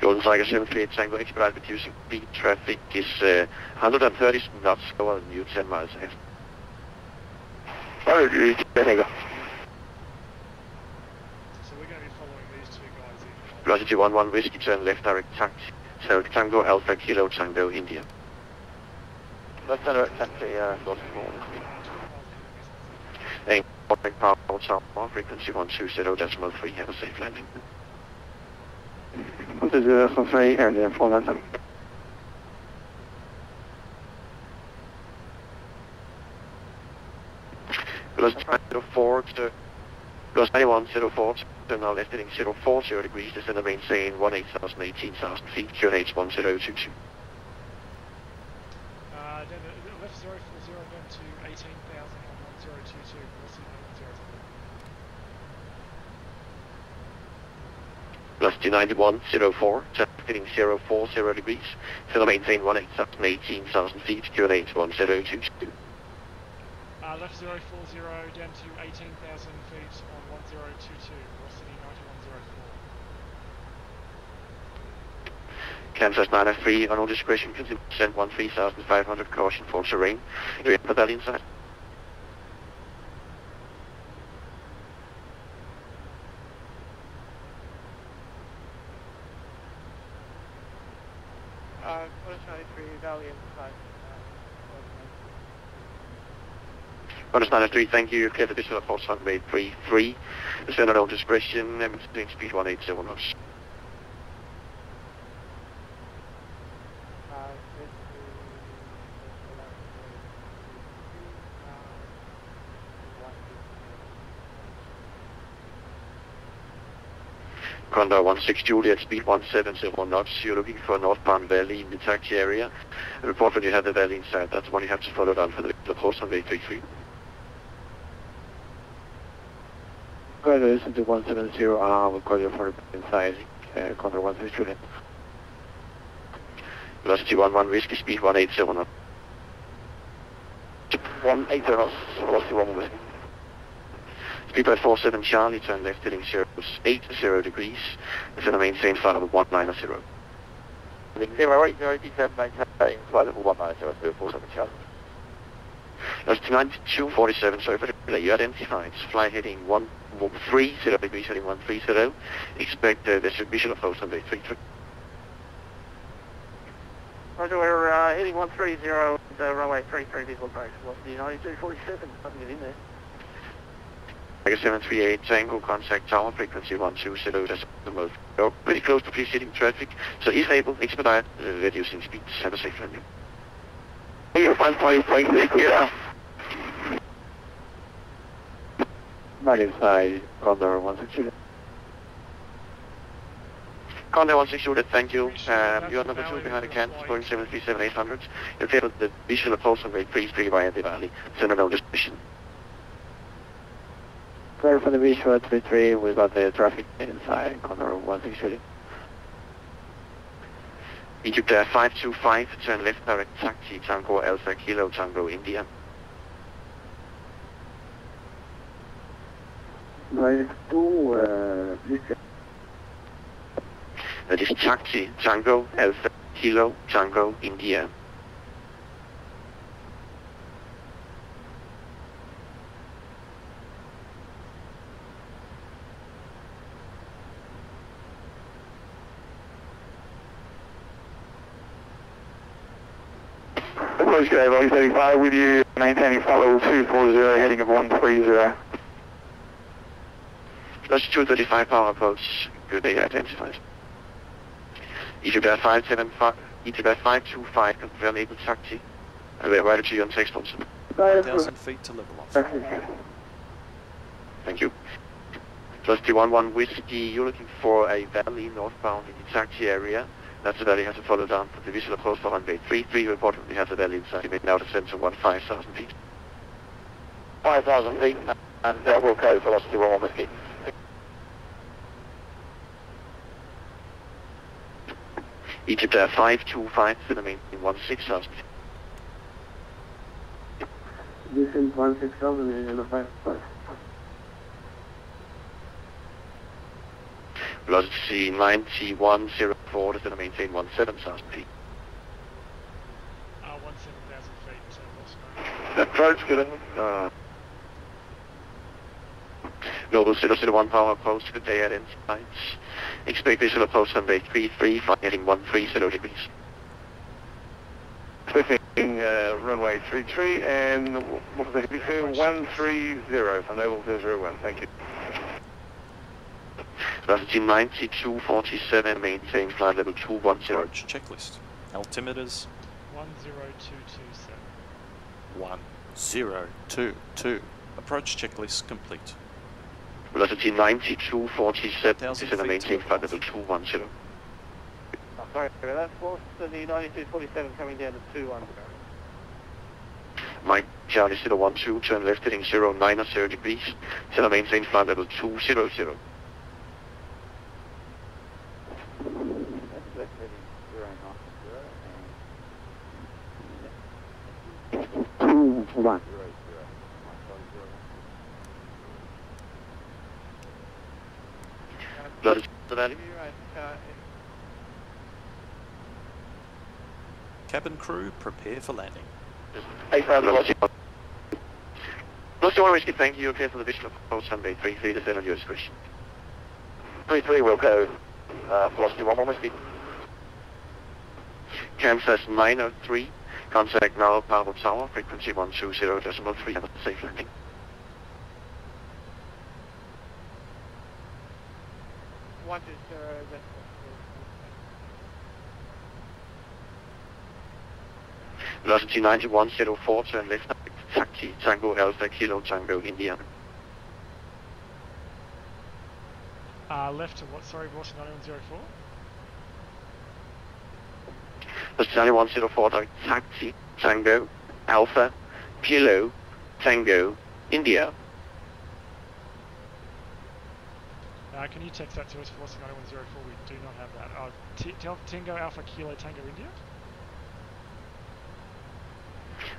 Golden Tiger 738 Tango expedite reducing speed. Traffic is 130 knots slower than you, 10 miles ahead. So we're going to be following these two guys in. Velocity 11 Whiskey, turn left direct taxi. So Tango Alpha Kilo Tango India. Left direct taxi, Golden 4. Aim power top, frequency 120.3, have a safe landing. 120.3, and then 497. Velocity 904 to velocity 9104 to now left heading 040 degrees, descend the main saying 18,000, 18,000 feet, QNH 1022. Left 040 down to 18,000 on 1022, velocity 9104. Velocity 9104, heading 040 degrees, descend the main saying 18,000, 18,000 feet, QNH 1022. Left 040 down to 18,000 feet on 1022, velocity 9104. Kansas 903, on all discretion, continue to descend 13,500, caution for terrain. Do you have the valley inside? What is 93 Valley inside? Bonus 903, thank you. You're clear for visual approach runway 33. Descend on all discretion, doing speed 180 knots. Condor 16 Juliet, speed 170 knots. You're looking for a northbound valley in the taxi area. Report when you have the valley inside. That's one you have to follow down for the visual approach runway 33. Well, listen to 170, we'll call you for inside, Condor 16 Juliet. Velocity 11 Whiskey, speed 180 knots. 180 knots, velocity 1 Whiskey. Speedbird 47 Charlie, turn left heading 080 degrees. Descend the main saying flight level 190. 080, descend maintain flight level 190, 47 Charlie. That's 9247, sorry for the delay. You identified fly heading 130 degrees, heading 130. Expect distribution of flows on the 33. Roger, we're heading 130, runway 33 visual approach, velocity 9247, nothing in there. Tiger 738 Tango, contact tower, frequency 120, that's the most. You're pretty close to preceding traffic, so if able, expedite, reducing speeds, have a safe landing. You're 1.6, yeah. Right inside, Condor 160. Contact 160, thank you. You are number 2 behind the can, Boeing 737-800. You're clear with the visual approach on rate 33 via the valley. Send a no destination. Clear for the visual 33, we've got the traffic inside, Contact 160. Egypt 525, turn left direct taxi, Tango Alpha Kilo Tango India. Right, please. That is taxi, Tango Alpha Kilo Tango India. Approach G'day, Boeing 35 with you, maintaining flight level 240, heading of 130. That's 235 power approach, good day identified. Egypt 575, Egypt 525, confirm able taxi. We're right to you on 6.7. 1,000 feet to level off. Thank you. Plus T11 Whiskey, you're looking for a valley northbound in the taxi area. That's the valley has to follow down for the visual approach for runway 33. Reportedly has a valley inside. You may now descend to 5,000 feet. 5,000 feet, and we'll code velocity 11 Whiskey. Egypt 525 to the main 16,000 feet. This is 16,000 and a 5. Velocity 9104 to the maintain 17,000 feet. 17,000 feet, Approach, good. Global 001 power approach to the day at insights. Expect visual approach runway 33, heading 130 degrees. Switching runway 33 and what was the heavy 130 from Naval 001, thank you. Velocity 9247, maintain flight level 210. Approach checklist. Altimeters 10227. 1022. Approach checklist complete. Velocity 9247, is in a maintain flight level 210. Oh, sorry about that. What's the 9247 coming down to 210? Mike Charlie 012, turn left heading 090 degrees. Is maintain flight level 200. Velocity the valley. Cabin crew, prepare for landing. 8,000 velocity. Velocity 1 Whiskey, thank you. Okay for the visual approach runway 33, descend on your discretion. 33 will go. Velocity 1 Whiskey. Kansas 903, contact now Power Tower, frequency 120.3, have a safe landing. Velocity 9104, turn left, taxi, Tango Alpha, Kilo Tango, India. Left to what, sorry, Velocity 9104? Velocity 9104, taxi, Tango Alpha, Kilo Tango, India. Can you text that to us, Velocity 9104? We do not have that. Tango Alpha Kilo Tango India?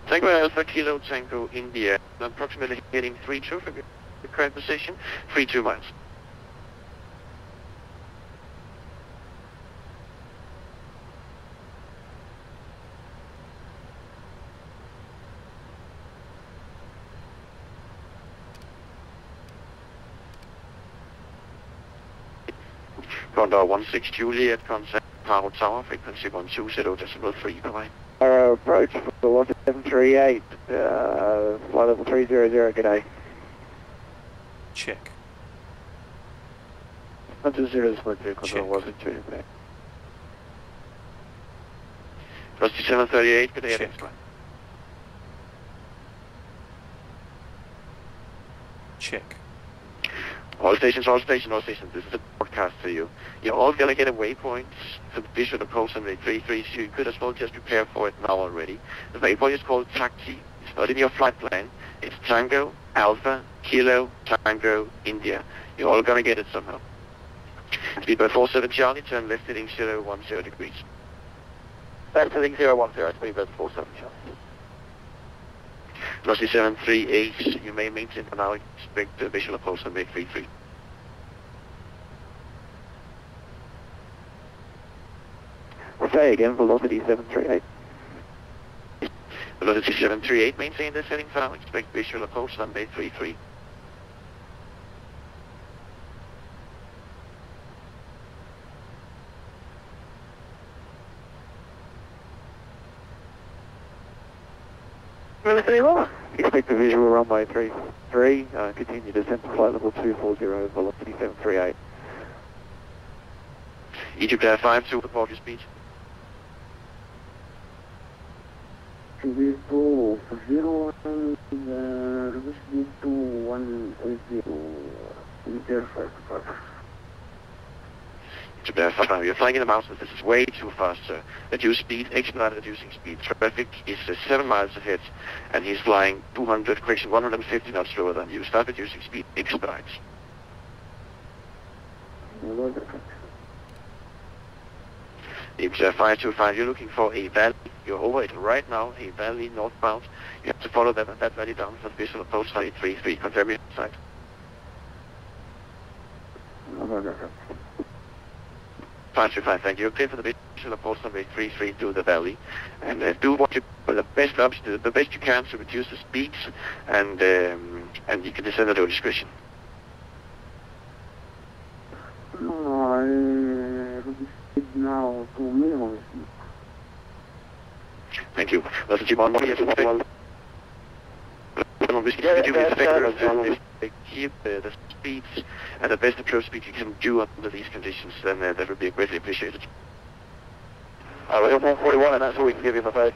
Tango Alpha Kilo Tango India, approximately heading 32 for the current position, 32 miles. Condor 16 Juliet, contact Power Tower, frequency 120.3, bye-bye. Approach for WF1740, flight level 300, good day. Check. 120 control wasn't too bad. Velocity 738, good day, Addons. Check. All stations, this is the port broadcast to you. You're all going to get a waypoint for the visual approach on the 33, so you could as well just prepare for it now already. The waypoint is called Taxi. It's not in your flight plan. It's Tango, Alpha, Kilo, Tango, India. You're all going to get it somehow. Speedbird 47 Charlie, turn left heading 010 degrees. Left heading 010, Speedbird 47 Charlie. Velocity 738, you may maintain for now, expect the visual approach on Bay 33. Say again, velocity 738. Velocity 738, maintain the setting for now, expect visual approach on Bay 33. Expect the visual runway 33, continue descent to flight level 240, velocity 738. Egypt Air 52, report your speed. Vehicle 01, velocity 2180, meter 5. Egypt Air 55, you're flying in the mountains, this is way too fast, sir. Reduce speed, expedite reducing speed. Traffic is 7 miles ahead, and he's flying 150 knots slower than you. Start reducing speed, expedite. Egypt Air 525, you're looking for a valley. You're over it right now, a valley northbound. You have to follow that valley down for the visual approach 33. Confirm your side. 525, thank you. Clear for the visual approach runway 33 to the valley, and do what you the best you can to reduce the speeds, and you can descend at your discretion. Now to minimum speed. Thank you. That's G1. Keep the speeds and the best approach speed you can do under these conditions, then that would be greatly appreciated. Alright, 141, and that's all we can give you, I'm afraid.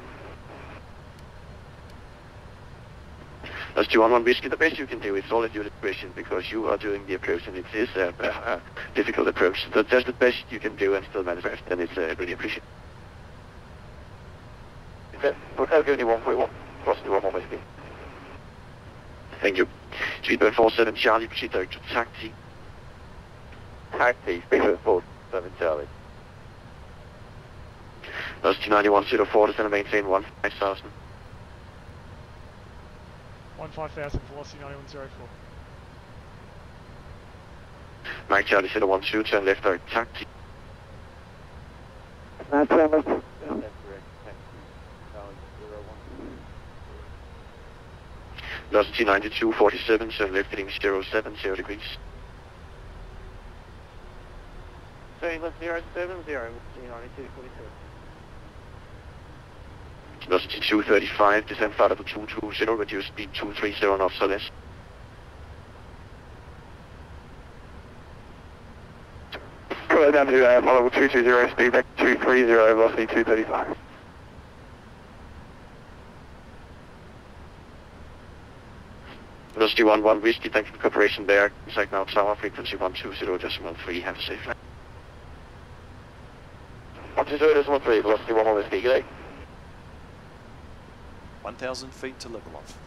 That's G11 Whiskey. The best you can do is all at your discretion, because you are doing the approach, and it is a difficult approach. So that's the best you can do and still manifest, and it's really appreciated. Hotel giving you 141, crossing 11 Whiskey. Thank you. Speedbird 47 Charlie, proceed direct to taxi. Taxi, Speedbird 47 Charlie. Velocity 9104, descend and maintain 15,000. 15,000, velocity 9104. Mike Charlie 012, turn left direct taxi. That's left. Velocity 9247, turn left heading 070 degrees. Sorry, left 070, 9242. Velocity 235, descend flight level 220, reduce speed 230 knots or less. Go down to flight level 220, speed back 230, velocity 235. Velocity 11 Whiskey, thank you for cooperation there. Exact now tower, frequency 120.3, have a safe flight. 120.3, velocity 11 Whiskey, good day. 1,000 feet to level off.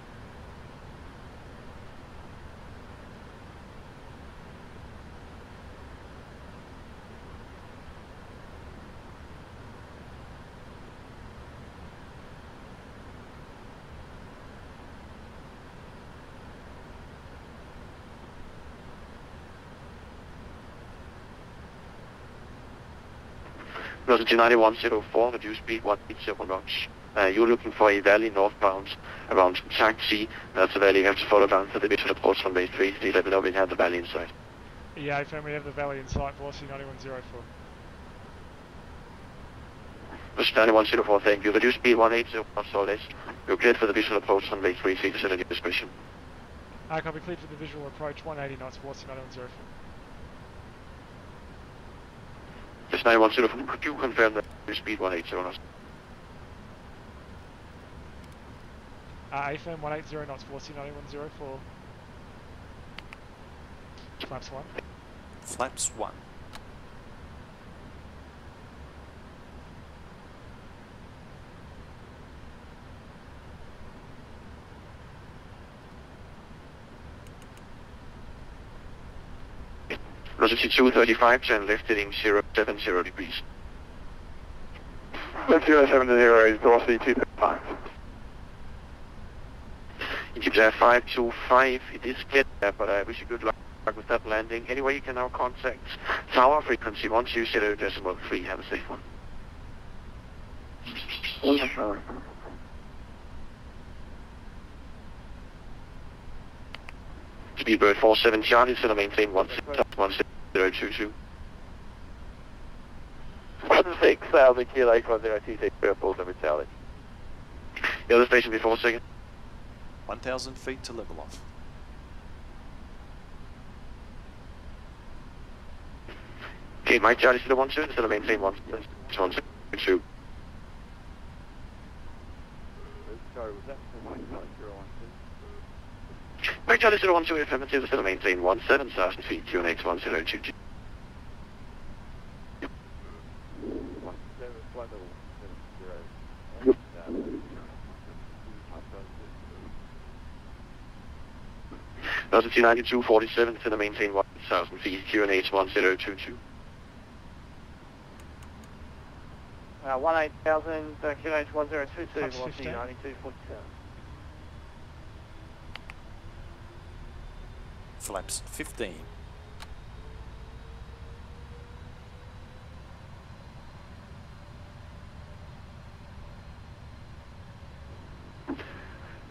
Velocity 9104, reduce speed 180 knots. You're looking for a valley northbound around taxi. That's the valley you have to follow down for the visual approach runway 33. Let me know when you have the valley in sight. Yeah, firm, we have the valley in sight, velocity 9104. Velocity 9104, thank you. Reduce speed 180 knots or less. You're cleared for the visual approach runway 33 to set at your discretion. Copy, cleared for the visual approach, 180 knots, velocity 9104. This 9104, could you confirm that your speed 180 knots? AFM 180 knots, velocity 9104. Flaps 1. Flaps 1. Velocity 235, turn left heading 070 degrees. 070 is velocity 235. Egypt Air 525, it is clear, but I wish you good luck with that landing. Anyway, you can now contact tower frequency 120.3. Have a safe one. Speedbird 47 Charlie, still maintain 16022. 16,000 kilo 1026, 47 Charlie. The other station before second. 1,000 feet to level off. Okay, Mike Charlie, still 12, still maintain 162. Sorry, was that for Mike Charlie 012? Mike Charlie, still 12, affirmative, still maintain 17,000 feet, QNX 1022. Velocity 9247, still maintain 1,000 feet, QNH 1022. 18,000, QNH 1022, velocity 9247. Flaps 15.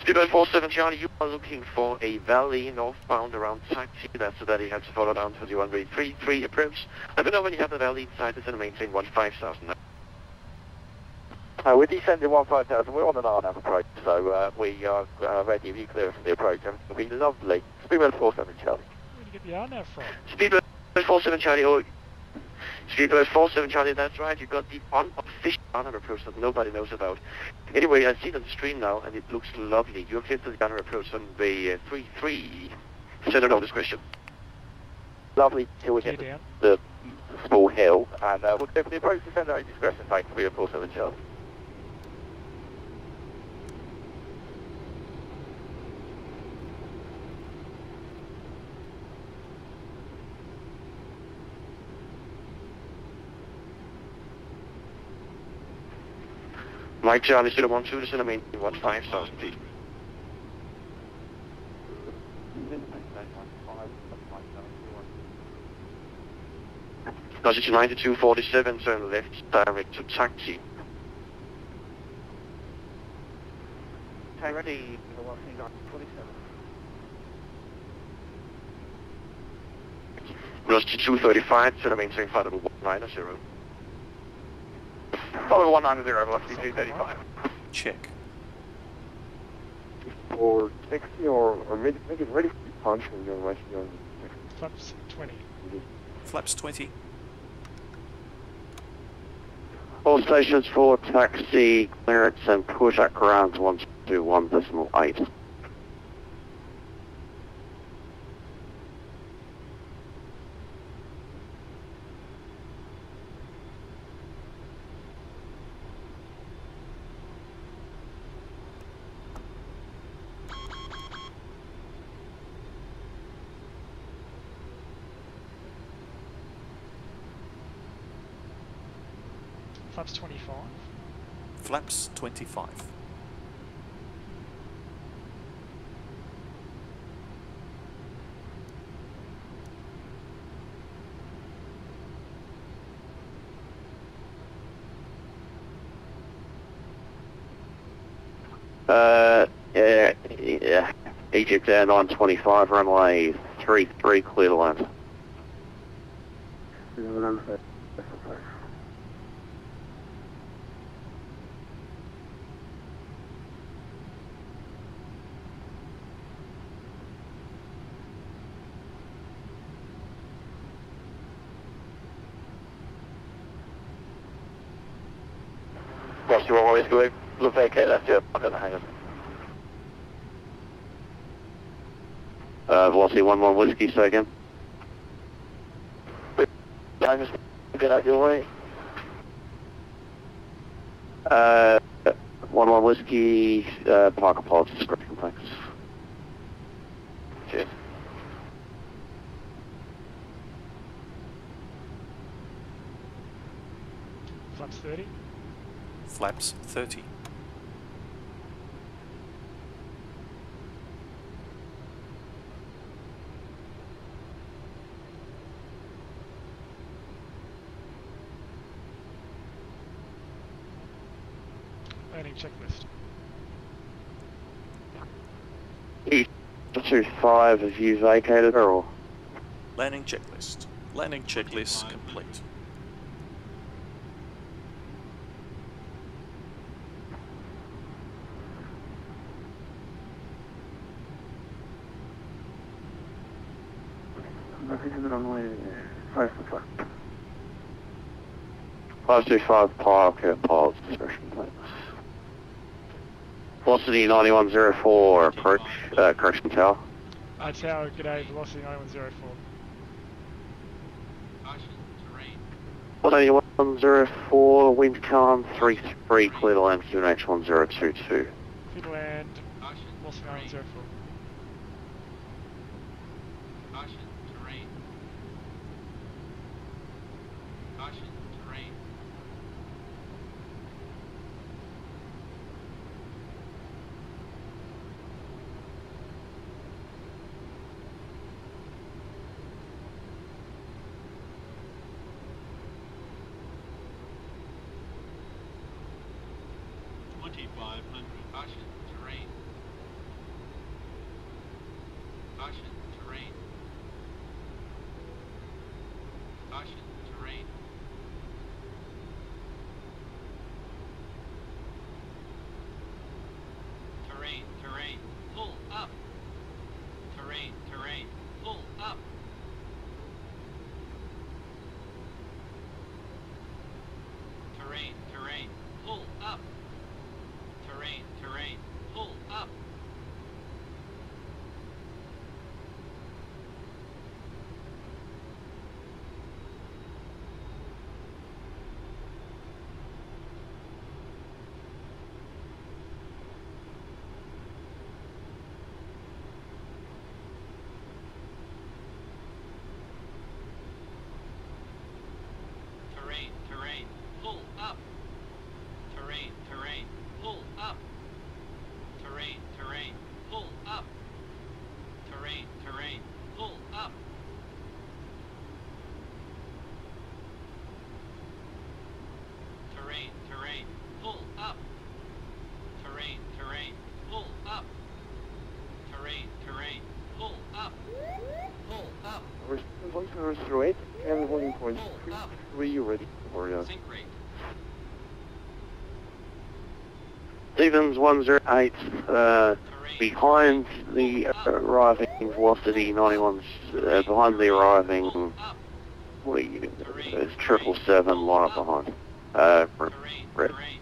Speedbird 47 Charlie, you are looking for a valley northbound around taxi. That's so that you have to follow down to the runway 33 approach. Let me know when you have the valley inside. It's going to maintain 15,000. We're descending 15,000. We're on an RNAV approach, so we are ready. If you clear from the approach, everything will be lovely. Speedbird 47 Charlie. Where did you get the RNAV from? Speedbird 47 Charlie, oh, Speedbird 47 Charlie, that's right. You've got the unofficial RNAV approach that nobody knows about. Anyway, I see it on the screen now, and it looks lovely. You're clear to the RNAV approach on the 33. Send it on discretion. Lovely till we hit the small hill, and we'll go for the approach to send out discretion. Thanks for your 47 Charlie. Mike Charlie, 012, this is the main 15,000 feet. Velocity 9247, turn left, direct to taxi. Okay, ready, velocity 947. Velocity 235, turn maintain 51990. Follow 190, velocity 235. Check. Or 60 or make it ready for punch when you're rushing on. Flaps 20. Flaps 20. All stations for taxi, clearance and push at ground 121.8. Flaps 25. Flaps 25. Yeah. Egypt Air 925, runway 33, clear the land. Yes, you always go. Look vacate, that's it. I'm going to hang us. Velocity 11 whiskey, say again. I'm just get out your way. 11 whiskey, Parker Pods, description, thanks. Cheers. flaps 30. Flaps 30. Landing checklist. E25, have you vacated or? Landing checklist. Landing checklist complete. Runway 525. 525 PFPX pilots discretion plane. Velocity 9104, approach, correction tower. Tower, g'day, velocity 9104. 9104, wind calm, 33, clear to land, QNH 1022. Clear to land, velocity 9104. Through 8 and holding point 3 ready for you. Stevens 108, behind the arriving velocity 91, behind the arriving, what are you doing? It's 777, line up behind.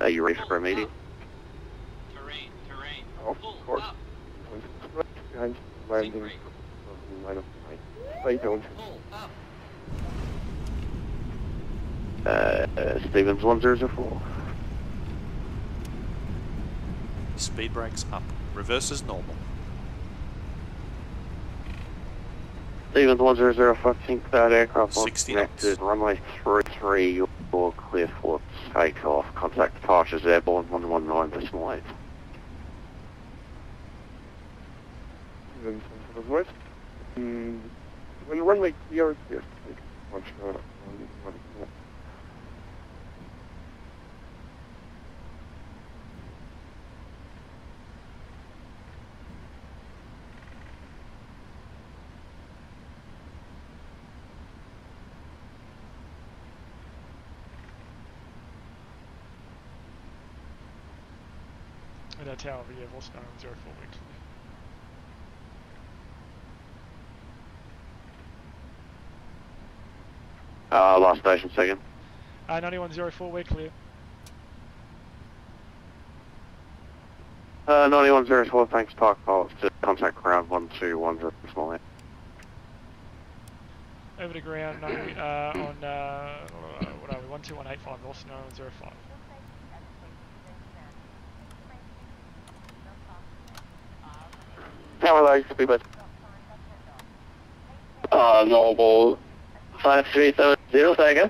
Are you ready for a meeting? Of course. Behind landing line of sight. Don't. Stevens 1004. Speed brakes up. Reverse is normal. Stevens 1005, I think that aircraft was 60 connected. Runway 33, you're clear for takeoff. Contact departures airborne 119.8. West. When runway clear, yes. And that tower, yeah, velocity 9104 weeks. Last station, second. 9104, we're clear. 9104, thanks, Park pilots to contact ground 1210, small end. Over to ground, no, on, what are we, 12185, velocity 9105. How are those speedboats? Normal 5370, say again.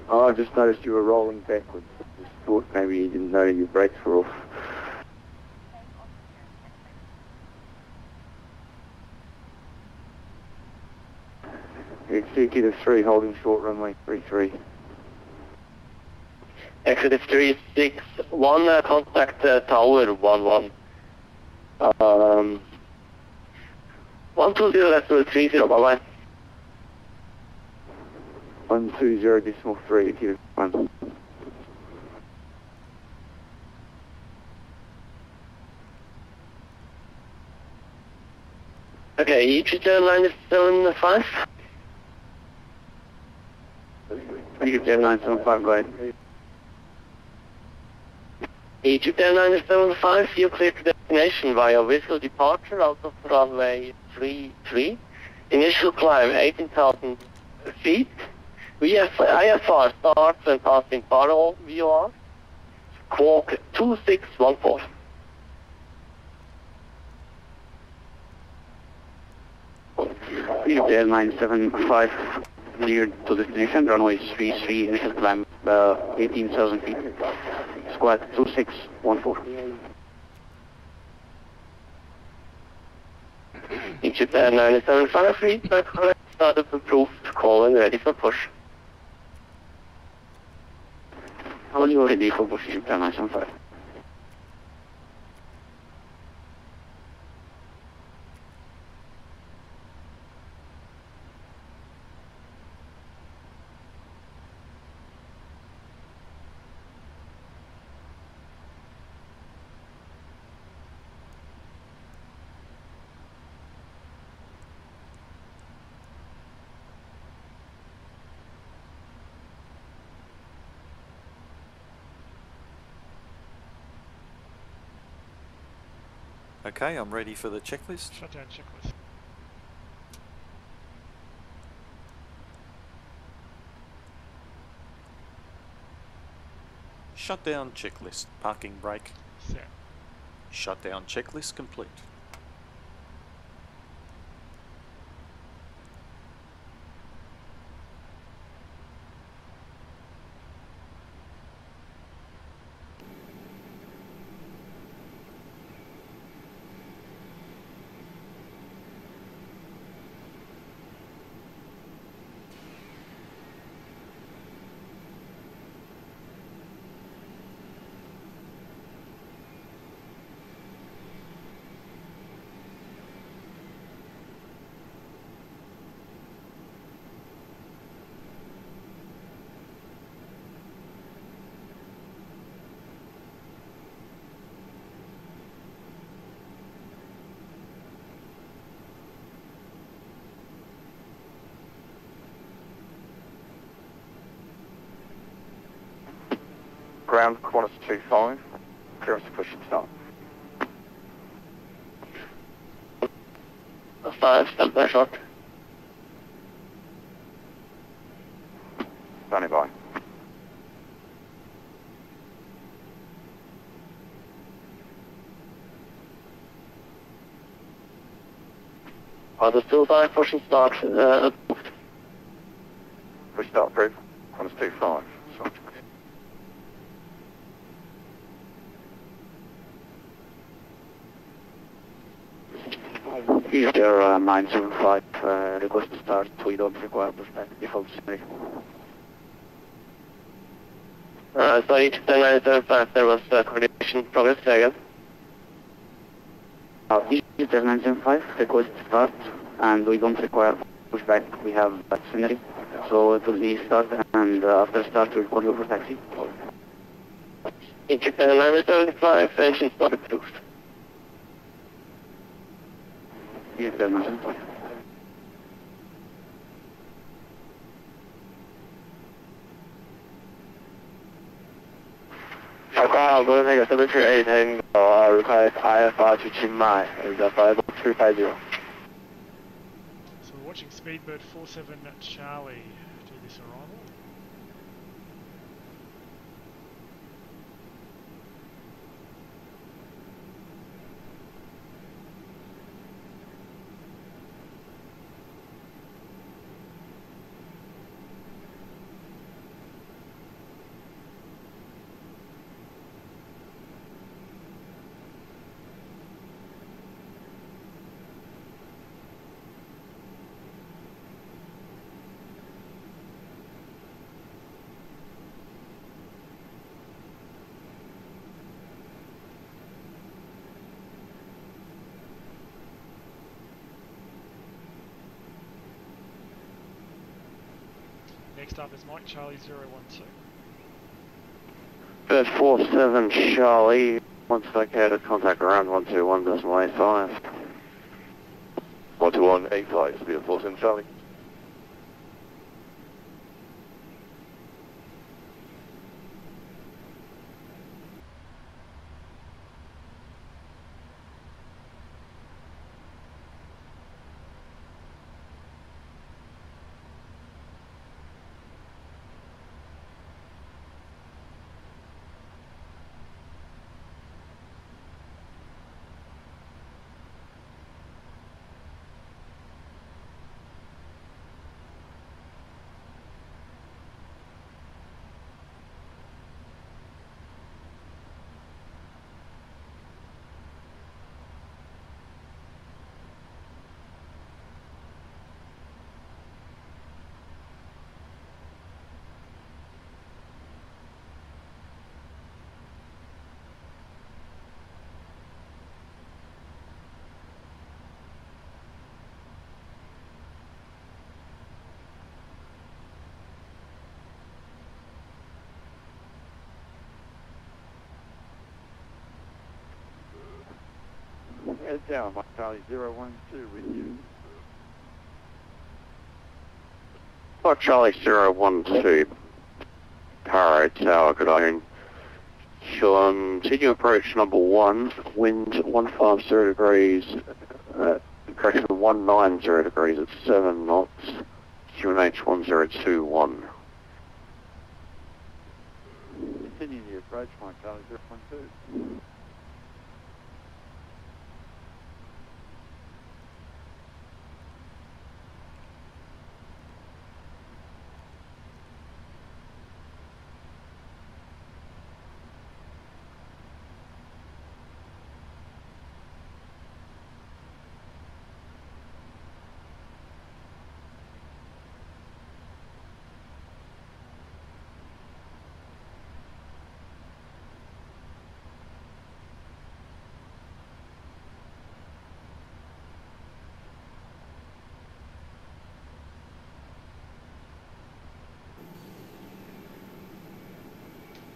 Oh, I just noticed you were rolling backwards. Just thought maybe you didn't know your brakes were off. Executive 3, holding short runway 33. Executive 361, contact tower 11. 120.30, bye-bye. 120.3, executive 1. Okay, Egypt Airlines 75. Egypt Airlines 75, go ahead. Egypt Airlines 75, you clear to destination via visual departure out of runway 33. Initial climb 18,000 feet. IFR starts when passing Barrow VOR. Squawk 2614. Egypt Airlines 75, cleared to destination, runway 33, initial climb 18,000 feet. Squawk 2614. Egypt Airlines 75, feedback correct, started approved, call and ready for push. How are you ready for push, Egypt Airlines 75? Okay, I'm ready for the checklist. Shutdown checklist. Shutdown checklist. Parking brake. Set. Shutdown checklist complete. Ground Qantas 25, clearance to push and start. 5, stand by short. Standing by. Qantas 25, push and start. Push start approved. Qantas 25. Sorry. Egypt Air 975, request to start, we don't require pushback, default scenario. Sorry, Egypt Air 975, there was coordination progress again. Egypt Air 975, request to start, and we don't require pushback, we have that scenario. So it will be start, and after start we'll call you for taxi. Egypt Air 975, engine start approved. Yes, Air 975. I'll go to take a temperature 8 and request IFR to Chiang Mai, is that 5350. So we're watching Speedbird 47 Charlie do this arrival. Next up is Mike Charlie 012. Bird 47 Charlie, once vacated, contact around 121.85. 121.85, speed of 47 Charlie. Head down, Mike Charlie 012 with you. Mike Charlie 012, Paro Tower, good afternoon. Continue approach number 1, wind 150 degrees, correction 190 degrees at 7 knots, QNH 1021. Continue the approach, Mike Charlie 012.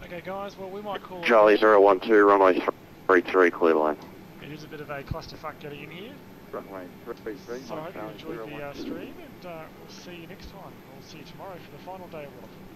Okay guys, well we might call Charlie it... 012, runway 33, clear line. It is a bit of a clusterfuck getting in here. Runway 33, So I Mike hope you Charlie enjoyed the 012. stream, and we'll see you next time. We'll see you tomorrow for the final day of Worldflight.